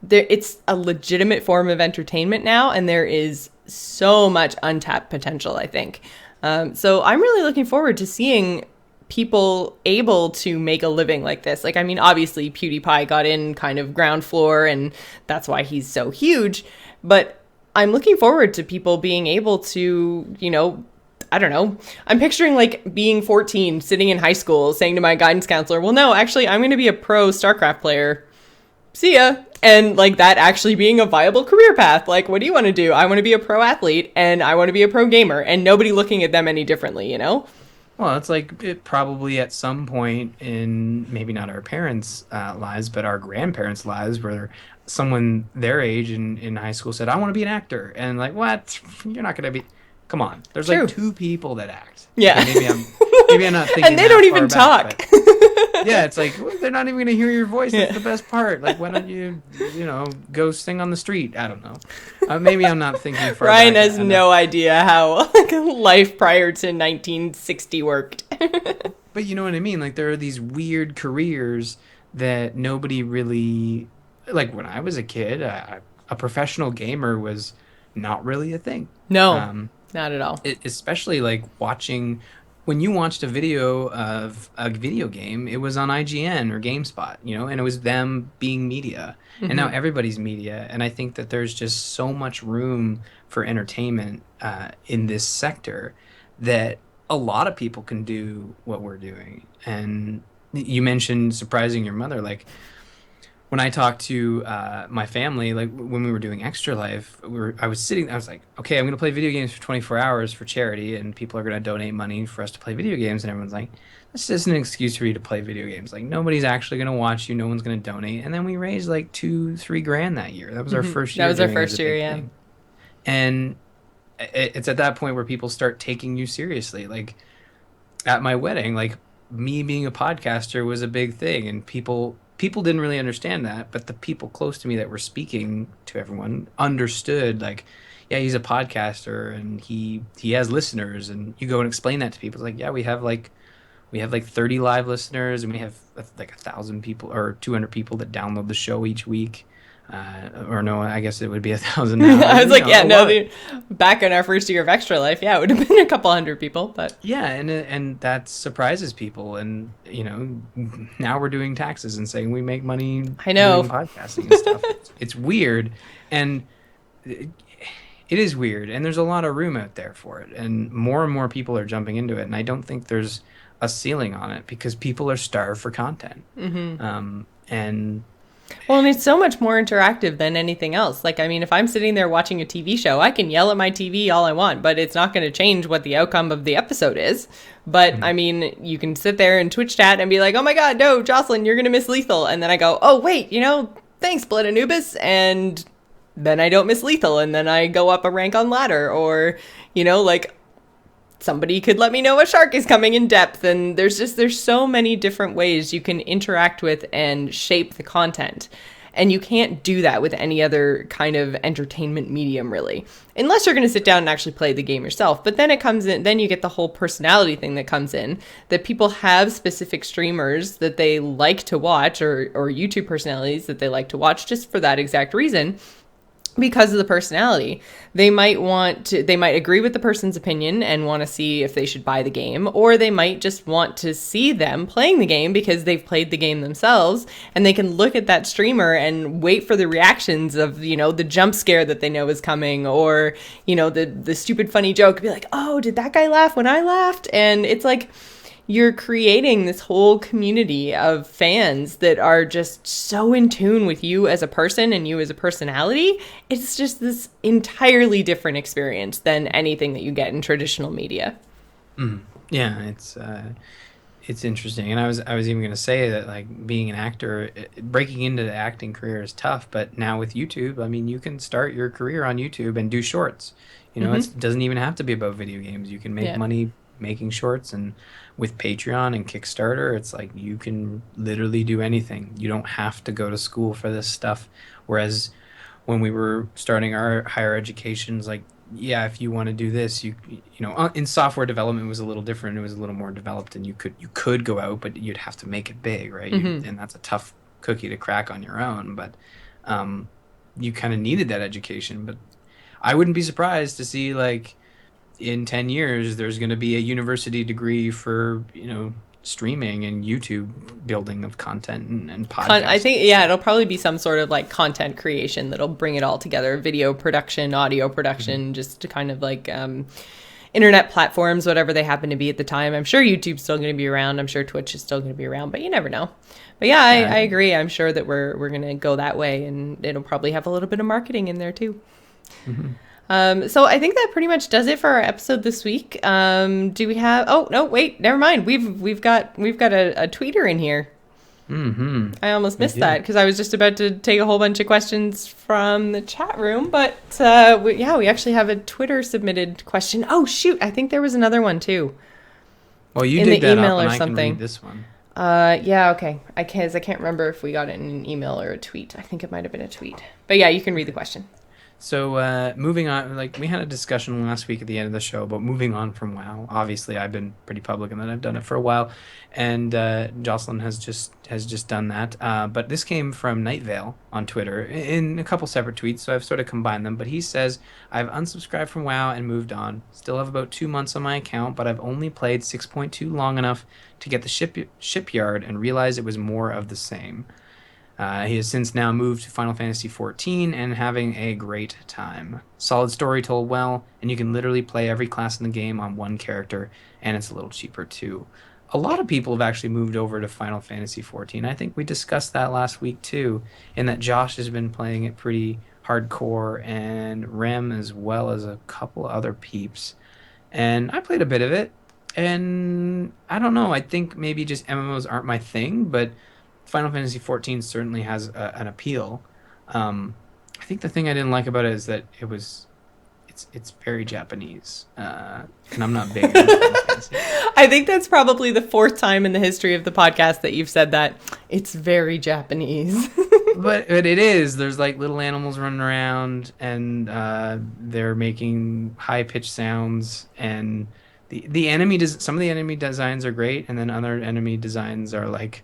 it's a legitimate form of entertainment now. And there is so much untapped potential, I think. So I'm really looking forward to seeing people able to make a living like this. Like, I mean, obviously PewDiePie got in kind of ground floor and that's why he's so huge. But I'm looking forward to people being able to, I don't know. I'm picturing like being 14, sitting in high school, saying to my guidance counselor, well, no, actually, I'm going to be a pro StarCraft player. See ya. And like that actually being a viable career path. Like, what do you want to do? I want to be a pro athlete and I want to be a pro gamer and nobody looking at them any differently, Well, it's like it probably at some point in maybe not our parents' lives, but our grandparents' lives, where someone their age in high school said, I want to be an actor. And like, what? You're not going to be. Come on. There's True. like 2 people that act. Yeah. Okay, maybe I'm not thinking and they don't even talk. Back, yeah, it's like, well, they're not even going to hear your voice. That's the best part. Like, why don't you, go sing on the street? I don't know. Maybe I'm not thinking far Ryan back has no idea how life prior to 1960 worked. But you know what I mean? Like, there are these weird careers that nobody really... Like, when I was a kid, a professional gamer was not really a thing. No, not at all. Especially, like, watching... When you watched a video of a video game, it was on IGN or GameSpot, and it was them being media. Mm-hmm. And now everybody's media. And I think that there's just so much room for entertainment in this sector that a lot of people can do what we're doing. And you mentioned surprising your mother. Like, when I talked to my family, like when we were doing Extra Life, I was like, okay, I'm going to play video games for 24 hours for charity, and people are going to donate money for us to play video games. And everyone's like, this isn't an excuse for you to play video games. Like, nobody's actually going to watch you. No one's going to donate. And then we raised like $2-3 grand that year. That was our first year. That was our first year, yeah. Thing. And it's at that point where people start taking you seriously. Like, at my wedding, like, me being a podcaster was a big thing, and people didn't really understand that, but the people close to me that were speaking to everyone understood, like, yeah, he's a podcaster and he has listeners. And you go and explain that to people. It's like, yeah, we have like 30 live listeners, and we have like 1,000 people or 200 people that download the show each week. Or no, I guess it would be 1,000 now. I was like, back in our first year of Extra Life, yeah, it would have been a couple hundred people, but yeah, and that surprises people. And now we're doing taxes and saying we make money. I know, doing podcasting and stuff. It's weird, and it is weird, and there's a lot of room out there for it, and more people are jumping into it. And I don't think there's a ceiling on it because people are starved for content. Mm-hmm. And it's so much more interactive than anything else. Like, I mean, if I'm sitting there watching a TV show, I can yell at my TV all I want, but it's not going to change what the outcome of the episode is. But, I mean, you can sit there and Twitch chat and be like, oh my God, no, Jocelyn, you're going to miss Lethal. And then I go, oh, wait, thanks, Blood Anubis. And then I don't miss Lethal. And then I go up a rank on ladder. Or, like, somebody could let me know a shark is coming in depth. And there's so many different ways you can interact with and shape the content. And you can't do that with any other kind of entertainment medium, really, unless you're going to sit down and actually play the game yourself. But then it comes in, then you get the whole personality thing that comes in, that people have specific streamers that they like to watch, or YouTube personalities that they like to watch just for that exact reason. Because of the personality, they might agree with the person's opinion and want to see if they should buy the game, or they might just want to see them playing the game because they've played the game themselves, and they can look at that streamer and wait for the reactions of, the jump scare that they know is coming, or, the stupid funny joke, be like, oh, did that guy laugh when I laughed? And it's like, you're creating this whole community of fans that are just so in tune with you as a person and you as a personality. It's just this entirely different experience than anything that you get in traditional media. Yeah, it's interesting, and I was even going to say that like being an actor, breaking into the acting career is tough. But now with YouTube, I mean, you can start your career on YouTube and do shorts. You know, Mm-hmm. it doesn't even have to be about video games. You can make Yeah. money making shorts, and with Patreon and Kickstarter, it's like you can literally do anything. You don't have to go to school for this stuff. Whereas when we were starting our higher educations, like, yeah, if you want to do this, in software development it was a little different. It was a little more developed, and you could go out, but you'd have to make it big, right? Mm-hmm. And that's a tough cookie to crack on your own. But um, you kind of needed that education. But I wouldn't be surprised to see like in 10 years there's going to be a university degree for streaming and YouTube building of content and I podcasting. think, yeah, it'll probably be some sort of like content creation that'll bring it all together: video production, audio Mhm. production, just to kind of like internet platforms, whatever they happen to be at the time. I'm sure YouTube's still going to be around. I'm sure Twitch is still going to be around, but you never know. But yeah, Yeah. I agree. I'm sure that we're going to go that way, and it'll probably have a little bit of marketing in there too. Mhm. So I think that pretty much does it for our episode this week. Do we have? Oh no, wait, never mind. We've got a tweeter in here. Mhm. I almost We missed do. that because I was just about to take a whole bunch of questions from the chat room. But we actually have a Twitter submitted question. Oh shoot, I think there was another one too Well, you in dig the that up, email and or I can read something. this one. Yeah, okay. I can't remember if we got it in an email or a tweet. I think it might have been a tweet. But yeah, you can read the question. So, moving on, like we had a discussion last week at the end of the show about moving on from WoW. Obviously, I've been pretty public in that I've done it for a while, and Jocelyn has just done that. But this came from Night Vale on Twitter in a couple separate tweets, so I've sort of combined them. But he says, "I've unsubscribed from WoW and moved on. Still have about 2 months on my account, but I've only played 6.2 long enough to get the shipyard and realize it was more of the same." He has since now moved to Final Fantasy XIV and having a great time. Solid story told well, and you can literally play every class in the game on one character, and it's a little cheaper too. A lot of people have actually moved over to Final Fantasy XIV. I think we discussed that last week too, in that Josh has been playing it pretty hardcore, and Rem as well as a couple other peeps. And I played a bit of it, and I don't know. I think maybe just MMOs aren't my thing, but Final Fantasy XIV certainly has an appeal. I think the thing I didn't like about it is that it's very Japanese, and I'm not big into Final Fantasy. I think that's probably the fourth time in the history of the podcast that you've said that. It's very Japanese. But it is. There's like little animals running around, and they're making high pitched sounds, and some of the enemy designs are great, and then other enemy designs are like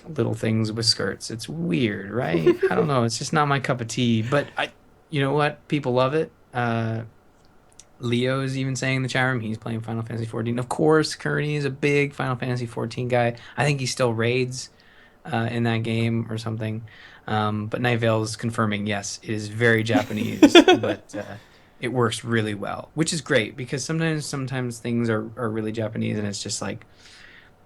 little things with skirts. It's weird, right? I don't know. It's just not my cup of tea. But you know what? People love it. Leo is even saying in the chat room he's playing Final Fantasy 14. Of course, Kearney is a big Final Fantasy 14 guy. I think he still raids in that game or something. But Night Vale is confirming, yes, it is very Japanese, but it works really well, which is great because sometimes things are really Japanese and it's just like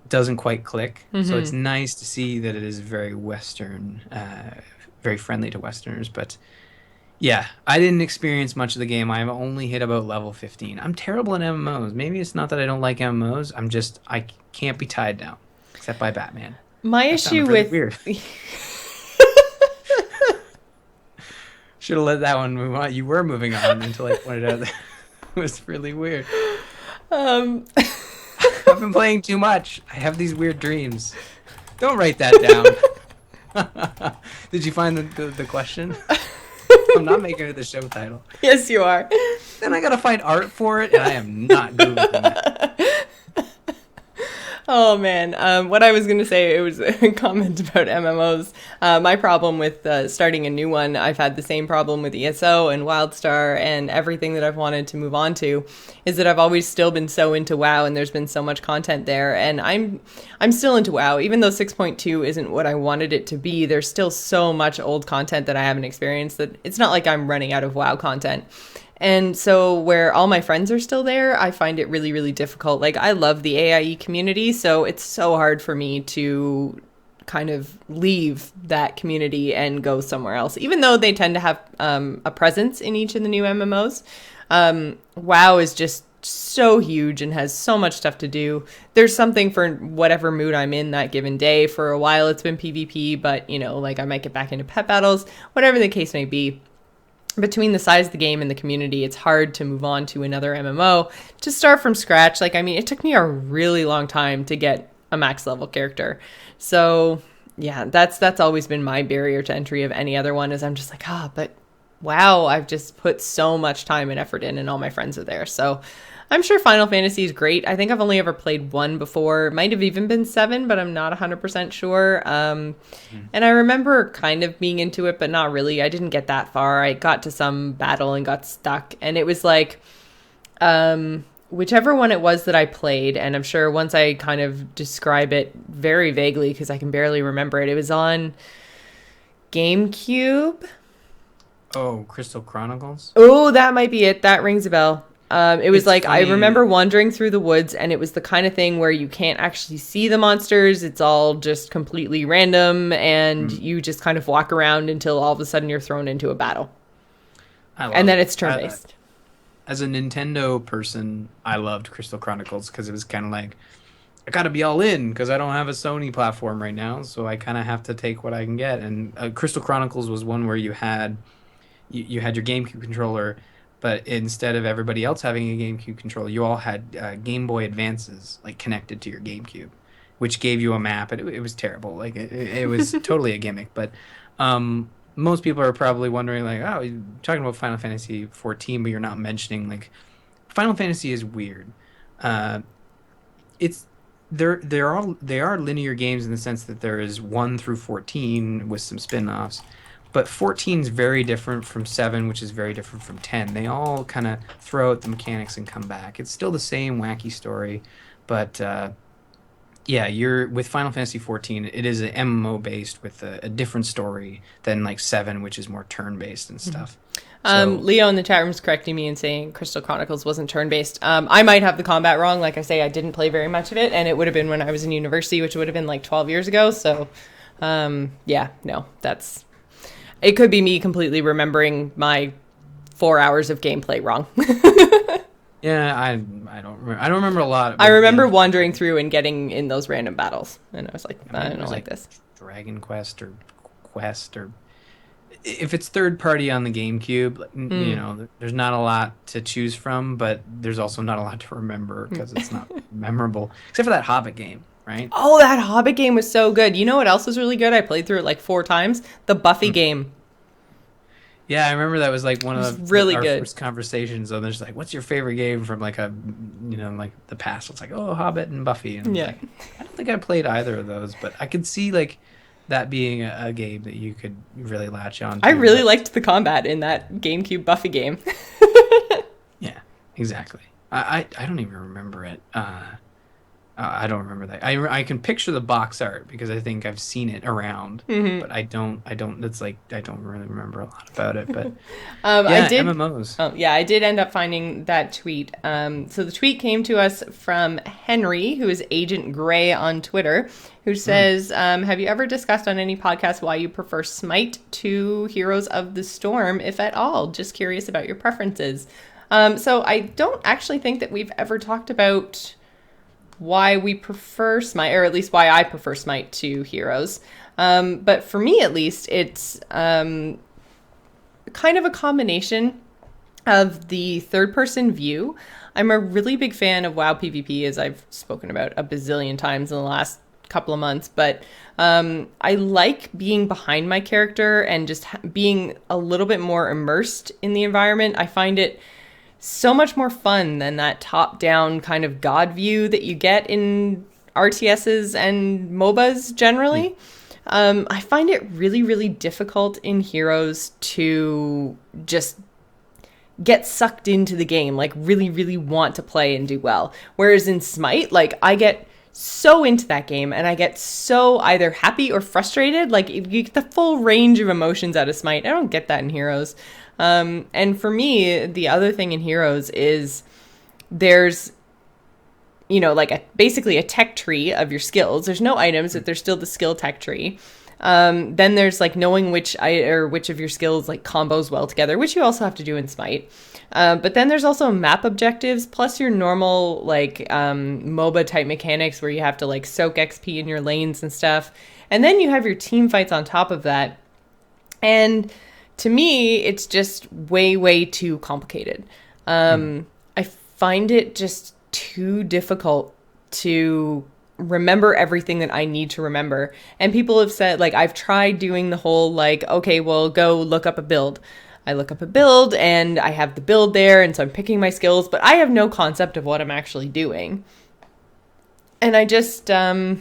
doesn't quite click. So it's Hmm. nice to see that it is very Western, very friendly to Westerners. But yeah, I didn't experience much of the game. I've only hit about level 15. I'm terrible at MMOs. Maybe it's not that I don't like MMOs. I can't be tied down, except by Batman. My That issue sounded really with weird. Should have let that one move on. You were moving on until I pointed out that it was really weird. um I've been playing too much. I have these weird dreams. Don't write that down. Did you find the question? I'm not making it the show title. yes, you are. Then I gotta find art for it, and I am not Googling it. Oh man, what I was going to say, it was a comment about MMOs. My problem with starting a new one, I've had the same problem with ESO and WildStar and everything that I've wanted to move on to, is that I've always still been so into WoW, and there's been so much content there, and I'm still into WoW, even though 6.2 isn't what I wanted it to be. There's still so much old content that I haven't experienced that it's not like I'm running out of WoW content. And so where all my friends are still there, I find it really, really difficult. Like, I love the AIE community, so it's so hard for me to kind of leave that community and go somewhere else, even though they tend to have a presence in each of the new MMOs. WoW is just so huge and has so much stuff to do. There's something for whatever mood I'm in that given day. For a while it's been PvP, but you know, like I might get back into pet battles, whatever the case may be. Between the size of the game and the community, it's hard to move on to another MMO to start from scratch. Like, I mean, it took me a really long time to get a max level character. So yeah, that's always been my barrier to entry of any other one, is I'm just like, but wow, I've just put so much time and effort in and all my friends are there. So I'm sure Final Fantasy is great. I think I've only ever played 1 before. It might have even been 7, but I'm not 100% sure. And I remember kind of being into it, but not really. I didn't get that far. I got to some battle and got stuck. And it was like, whichever one it was that I played, and I'm sure once I kind of describe it very vaguely because I can barely remember it, it was on GameCube. Oh, Crystal Chronicles? Oh, that might be it. That rings a bell. It was It's like, I funny. remember wandering through the woods, and it was the kind of thing where you can't actually see the monsters. It's all just completely random, and you just kind of walk around until all of a sudden you're thrown into a battle. And then it's turn-based. As a Nintendo person, I loved Crystal Chronicles because it was kind of like, I gotta be all in because I don't have a Sony platform right now, so I kind of have to take what I can get. And Crystal Chronicles was one where you had your GameCube controller, but instead of everybody else having a GameCube controller, you all had Game Boy Advances like connected to your GameCube, which gave you a map. And it was terrible. Like it was totally a gimmick. But most people are probably wondering, like, oh, you're talking about Final Fantasy 14, but you're not mentioning, like, Final Fantasy is weird. It's they are linear games in the sense that there is 1 through 14 with some spin-offs. But 14 is very different from 7, which is very different from 10. They all kind of throw out the mechanics and come back. It's still the same wacky story, but yeah, you're with Final Fantasy 14. It is an MMO based with a different story than like 7, which is more turn based and stuff. Leo in the chat room is correcting me and saying Crystal Chronicles wasn't turn-based. I might have the combat wrong. Like I say, I didn't play very much of it, and it would have been when I was in university, which would have been like 12 years ago. So, yeah, no, it could be me completely remembering my 4 hours of gameplay wrong. Yeah, I don't remember. I don't remember a lot. I remember wandering through and getting in those random battles, and I was like, I don't like this. Dragon Quest or if it's third party on the GameCube, you know, there's not a lot to choose from, but there's also not a lot to remember because it's not memorable, except for that Hobbit game, right? Oh, that Hobbit game was so good. You know what else was really good? I played through it like 4 times. The Buffy game. Yeah, I remember that was like one of really our good first conversations. So there's like, what's your favorite game from like like the past? It's like, oh, Hobbit and Buffy. And yeah, like, I don't think I played either of those, but I could see like that being a game that you could really latch on to. I really liked the combat in that GameCube Buffy game. Yeah, exactly. I don't even remember it. I don't remember that. I can picture the box art because I think I've seen it around, but I don't. It's like I don't really remember a lot about it. But I did MMOs. Oh yeah, I did end up finding that tweet. So the tweet came to us from Henry, who is Agent Gray on Twitter, who says, "Have you ever discussed on any podcast why you prefer Smite to Heroes of the Storm, if at all? Just curious about your preferences." So I don't actually think that we've ever talked about why we prefer Smite, or at least why I prefer Smite to Heroes. But for me, at least, it's kind of a combination of the third-person view. I'm a really big fan of WoW PvP, as I've spoken about a bazillion times in the last couple of months, but I like being behind my character and just being a little bit more immersed in the environment. I find it so much more fun than that top-down kind of god view that you get in RTSs and MOBAs generally. I find it really, really difficult in Heroes to just get sucked into the game, like really, really want to play and do well. Whereas in Smite, like I get so into that game and I get so either happy or frustrated. Like you get the full range of emotions out of Smite. I don't get that in Heroes. And for me, the other thing in Heroes is there's, you know, like basically a tech tree of your skills. There's no items, but there's still the skill tech tree. Then there's like knowing which of your skills like combos well together, which you also have to do in Smite. But then there's also map objectives plus your normal like MOBA type mechanics where you have to like soak XP in your lanes and stuff. And then you have your team fights on top of that. And to me, it's just way, way too complicated. I find it just too difficult to remember everything that I need to remember. And people have said, like, I've tried doing the whole, like, okay, well, go look up a build. I look up a build and I have the build there. And so I'm picking my skills, but I have no concept of what I'm actually doing. And I just, I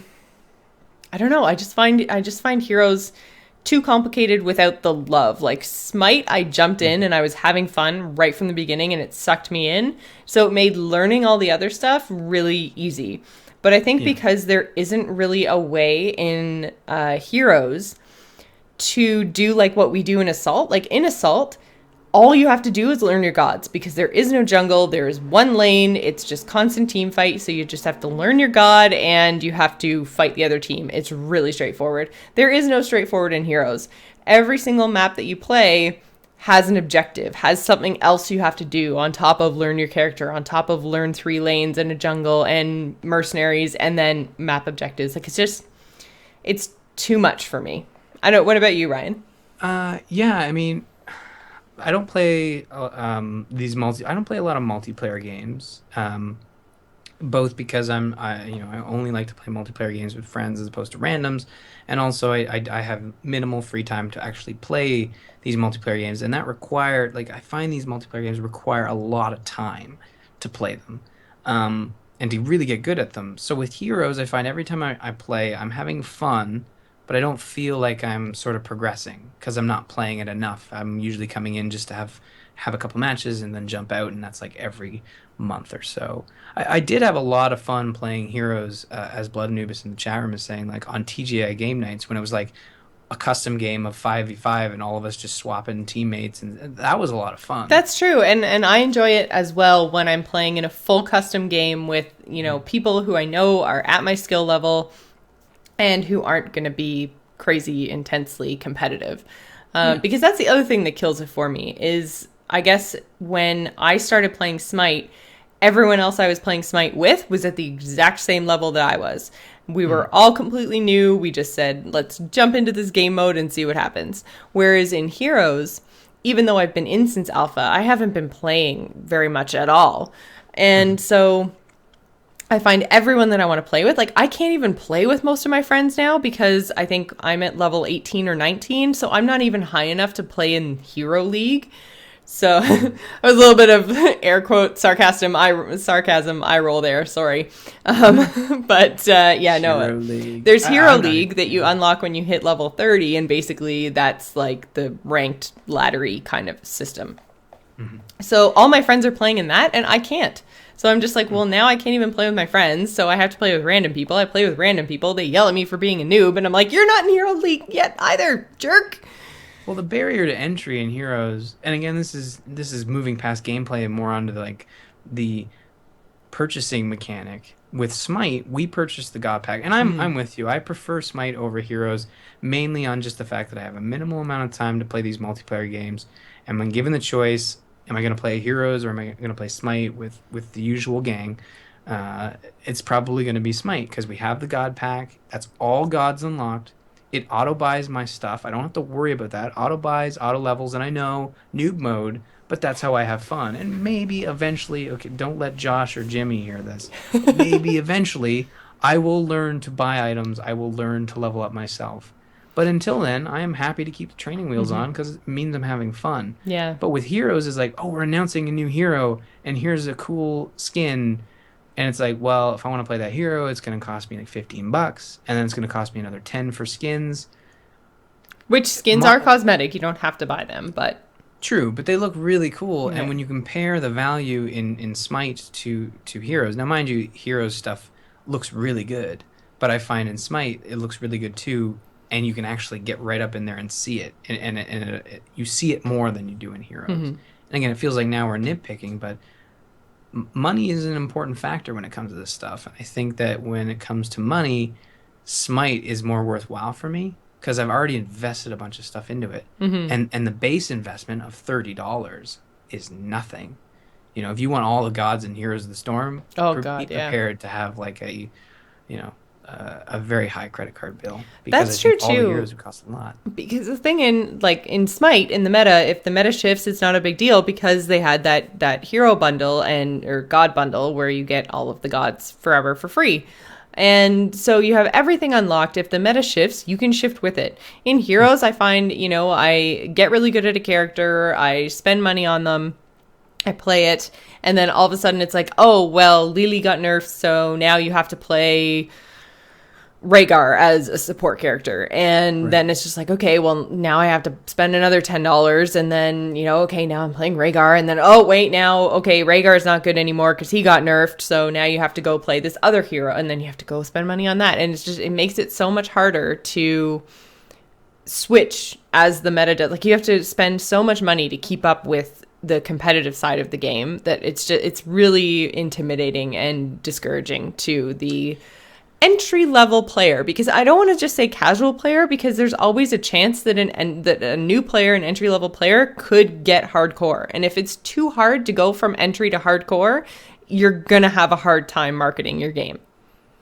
don't know. I just find Heroes too complicated without the love. Like Smite, I jumped in and I was having fun right from the beginning and it sucked me in. So it made learning all the other stuff really easy. But I think because there isn't really a way in Heroes to do like what we do in Assault. Like in Assault, all you have to do is learn your gods because there is no jungle. There is one lane. It's just constant team fight. So you just have to learn your god and you have to fight the other team. It's really straightforward. There is no straightforward in Heroes. Every single map that you play has an objective, has something else you have to do on top of learn your character, on top of learn 3 lanes and a jungle and mercenaries and then map objectives. Like it's too much for me. I don't. What about you, Ryan? Yeah, I mean, I don't play I don't play a lot of multiplayer games. Both because I only like to play multiplayer games with friends as opposed to randoms, and also I have minimal free time to actually play these multiplayer games, and that I find these multiplayer games require a lot of time to play them, and to really get good at them. So with Heroes, I find every time I play, I'm having fun, but I don't feel like I'm sort of progressing because I'm not playing it enough. I'm usually coming in just to have a couple matches and then jump out, and that's like every month or so. I did have a lot of fun playing Heroes, as Blood Anubis in the chat room is saying, like on TGI game nights when it was like a custom game of 5v5 and all of us just swapping teammates, and that was a lot of fun. That's true, and I enjoy it as well when I'm playing in a full custom game with people who I know are at my skill level and who aren't going to be crazy intensely competitive. Because that's the other thing that kills it for me is, I guess, when I started playing Smite, everyone else I was playing Smite with was at the exact same level that I was. We were all completely new. We just said, let's jump into this game mode and see what happens. Whereas in Heroes, even though I've been in since Alpha, I haven't been playing very much at all. And so I find everyone that I want to play with, like I can't even play with most of my friends now because I think I'm at level 18 or 19. So I'm not even high enough to play in Hero League. So I was a little bit of air quote sarcasm eye roll there. Sorry. Hero League. There's Hero League that you unlock when you hit level 30. And basically that's like the ranked laddery kind of system. Mm-hmm. So all my friends are playing in that and I can't. So I'm just like, well, now I can't even play with my friends. So I have to play with random people. I play with random people. They yell at me for being a noob. And I'm like, you're not in Hero League yet either, jerk. Well, the barrier to entry in Heroes, and again, this is moving past gameplay and more onto the purchasing mechanic. With Smite, we purchased the God Pack, and I'm with you. I prefer Smite over Heroes, mainly on just the fact that I have a minimal amount of time to play these multiplayer games. And when given the choice, am I going to play Heroes or am I going to play Smite with the usual gang? It's probably going to be Smite because we have the God Pack. That's all gods unlocked. It auto-buys my stuff. I don't have to worry about that. Auto-buys, auto-levels, and I know noob mode, but that's how I have fun. And maybe eventually, okay, don't let Josh or Jimmy hear this. Maybe eventually I will learn to buy items. I will learn to level up myself. But until then, I am happy to keep the training wheels on because it means I'm having fun. Yeah. But with Heroes, it's like, oh, we're announcing a new hero, and here's a cool skin. And it's like, well, if I want to play that hero, it's going to cost me like $15, and then it's going to cost me another 10 for skins. Which skins are cosmetic. You don't have to buy them, but... True, but they look really cool. Yeah. And when you compare the value in Smite to Heroes... Now, mind you, Heroes stuff looks really good. But I find in Smite, it looks really good too. And you can actually get right up in there and see it. And you see it more than you do in Heroes. Mm-hmm. And again, it feels like now we're nitpicking, but... money is an important factor when it comes to this stuff. I think that when it comes to money, Smite is more worthwhile for me because I've already invested a bunch of stuff into it, and the base investment of $30 is nothing. You know, if you want all the gods and heroes of the storm, be prepared to have like a, you know, a very high credit card bill, because That's true all the too. heroes would cost a lot. Because the thing in Smite, in the meta, if the meta shifts, it's not a big deal, because they had that hero bundle or god bundle where you get all of the gods forever for free. And so you have everything unlocked. If the meta shifts, you can shift with it. In heroes, I find, you know, I get really good at a character, I spend money on them, I play it, and then all of a sudden it's like, oh, well, Lily got nerfed, so now you have to play Rhaegar as a support character. And then it's just like, okay, well, now I have to spend another $10, and then, you know, okay, now I'm playing Rhaegar, and then, oh, wait, now, okay, Rhaegar is not good anymore because he got nerfed, so now you have to go play this other hero, and then you have to go spend money on that. And it's just, it makes it so much harder to switch as the meta does. Like, you have to spend so much money to keep up with the competitive side of the game that it's really intimidating and discouraging to the entry level player, because I don't want to just say casual player, because there's always a chance that that a new player, an entry level player, could get hardcore. And if it's too hard to go from entry to hardcore, you're gonna have a hard time marketing your game.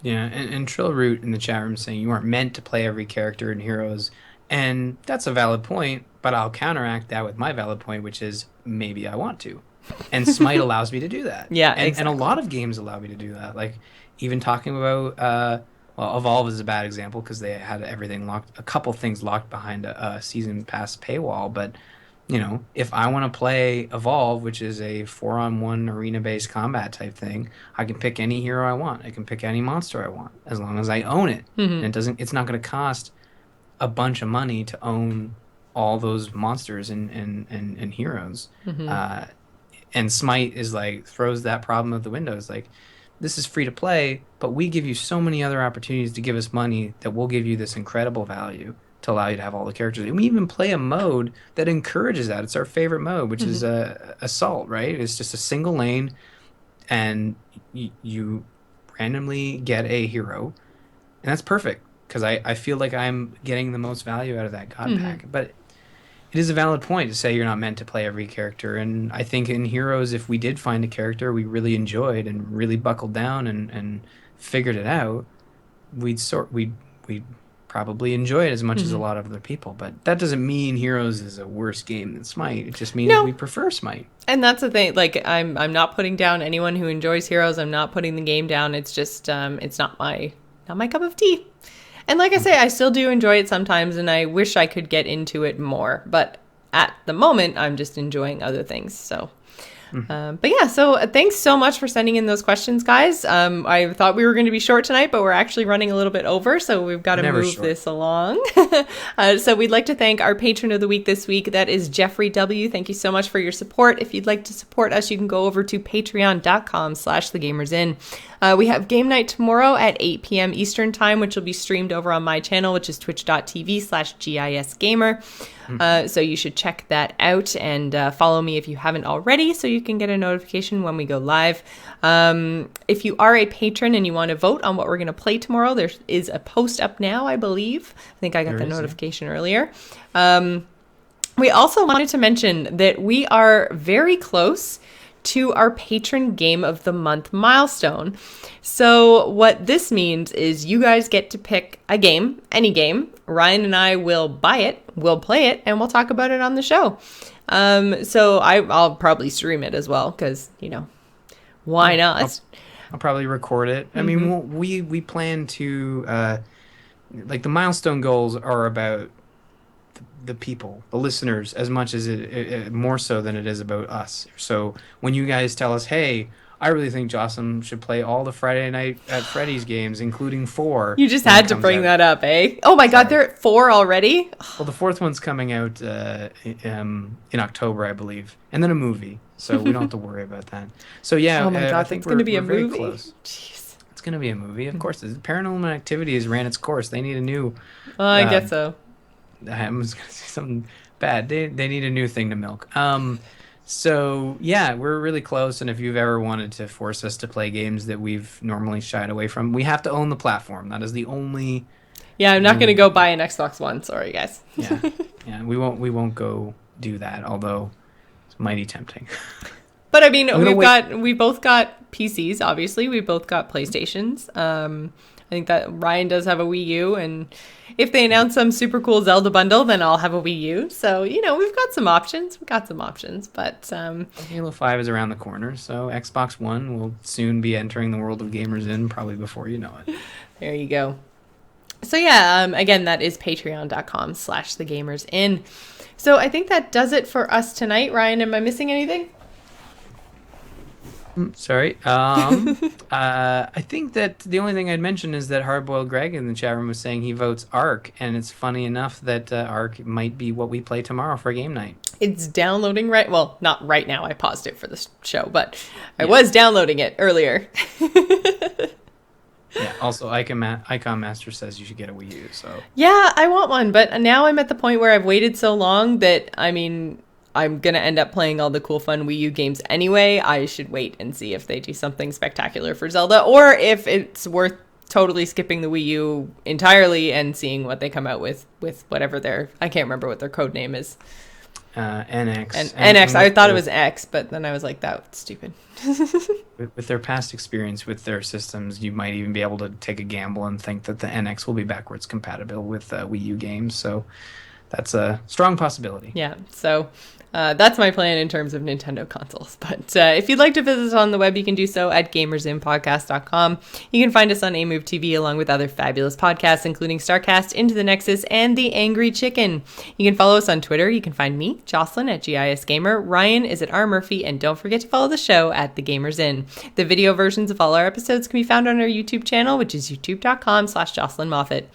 Yeah, and Trillroot in the chat room saying you aren't meant to play every character in Heroes, and that's a valid point, but I'll counteract that with my valid point, which is maybe I want to. And Smite allows me to do that. Yeah, and a lot of games allow me to do that. Like, even talking about, well, Evolve is a bad example because they had everything locked, a couple things locked behind a season pass paywall. But, you know, if I want to play Evolve, which is a 4-on-1 arena-based combat type thing, I can pick any hero I want. I can pick any monster I want, as long as I own it. And it's not going to cost a bunch of money to own all those monsters and heroes. And Smite is like, throws that problem out the window. It's like, this is free to play, but we give you so many other opportunities to give us money that we'll give you this incredible value to allow you to have all the characters. And we even play a mode that encourages that. It's our favorite mode, which is Assault, right? It's just a single lane, and you randomly get a hero, and that's perfect, because I feel like I'm getting the most value out of that God pack. But it is a valid point to say you're not meant to play every character. And I think in Heroes, if we did find a character we really enjoyed and really buckled down and figured it out, we'd probably enjoy it as much as a lot of other people. But that doesn't mean Heroes is a worse game than Smite. It just means we prefer Smite. And that's the thing. Like, I'm not putting down anyone who enjoys Heroes. I'm not putting the game down. It's just it's not my cup of tea. And like I say, I still do enjoy it sometimes, and I wish I could get into it more. But at the moment, I'm just enjoying other things. So, but yeah, so thanks so much for sending in those questions, guys. I thought we were going to be short tonight, but we're actually running a little bit over, so we've got to move this along. So we'd like to thank our patron of the week this week. That is Jeffrey W. Thank you so much for your support. If you'd like to support us, you can go over to patreon.com/thegamersin. We have game night tomorrow at 8 p.m. Eastern time, which will be streamed over on my channel, which is twitch.tv/GISgamer. So you should check that out and follow me if you haven't already, so you can get a notification when we go live. If you are a patron and you want to vote on what we're going to play tomorrow, there is a post up now, I believe. I think I got the notification earlier. We also wanted to mention that we are very close to our patron game of the month milestone. So what this means is you guys get to pick a game, any game. Ryan and I will buy it, we'll play it, and we'll talk about it on the show. So I'll probably stream it as well, because, you know, why not? I'll probably record it. I mean, we plan to, like, the milestone goals are about the people, the listeners, as much as it more so than it is about us. So when you guys tell us, hey, I really think Jocelyn should play all the Friday Night at Freddy's games, including 4. You just had to bring that up, eh? Oh my God, they're at 4 already? Well, the 4th one's coming out in October, I believe, and then a movie. So we don't have to worry about that. So yeah, oh my God, I think it's going to be a movie. Close. Jeez. It's going to be a movie, of course. Paranormal Activity has ran its course. They need a new. I guess so. I was going to say something bad. They need a new thing to milk. So yeah, we're really close. And if you've ever wanted to force us to play games that we've normally shied away from, we have to own the platform. That is the only Yeah, I'm not going to go buy an Xbox One. Sorry, guys. Yeah, we won't go do that, although it's mighty tempting. But I mean, we both got PCs, obviously. We both got PlayStations. I think that Ryan does have a Wii U, and if they announce some super cool Zelda bundle, then I'll have a Wii U. So, we've got some options. But Halo 5 is around the corner, so Xbox One will soon be entering the world of Gamers Inn, probably before you know it. There you go. So yeah, again, that is patreon.com/thegamersin. So I think that does it for us tonight. Ryan, am I missing anything? Sorry. I think that the only thing I'd mention is that Hardboiled Greg in the chat room was saying he votes Ark, and it's funny enough that Ark might be what we play tomorrow for game night. It's downloading not right now. I paused it for the show, but I was downloading it earlier. Yeah. Also, Icon Master says you should get a Wii U. So yeah, I want one, but now I'm at the point where I've waited so long that I'm gonna end up playing all the cool, fun Wii U games anyway. I should wait and see if they do something spectacular for Zelda, or if it's worth totally skipping the Wii U entirely and seeing what they come out with whatever I can't remember what their code name is. NX. NX. I thought it was X, but then I was like, that's stupid. With their past experience with their systems, you might even be able to take a gamble and think that the NX will be backwards compatible with Wii U games. So that's a strong possibility. Yeah. So that's my plan in terms of Nintendo consoles. But if you'd like to visit us on the web, you can do so at gamersinpodcast.com. You can find us on AMove TV along with other fabulous podcasts, including StarCast, Into the Nexus, and The Angry Chicken. You can follow us on Twitter. You can find me, Jocelyn, at GISGamer. Ryan is at R. Murphy. And don't forget to follow the show at The Gamers Inn. The video versions of all our episodes can be found on our YouTube channel, which is youtube.com/Jocelyn Moffat.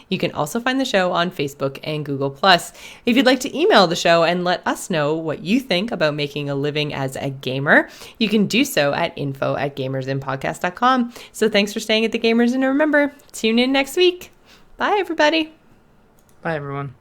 You can also find the show on Facebook and Google+. If you'd like to email the show and let us know what you think about making a living as a gamer, you can do so at info@gamersinpodcast.com. So thanks for staying at the Gamers, and remember, tune in next week. Bye, everybody. Bye, everyone.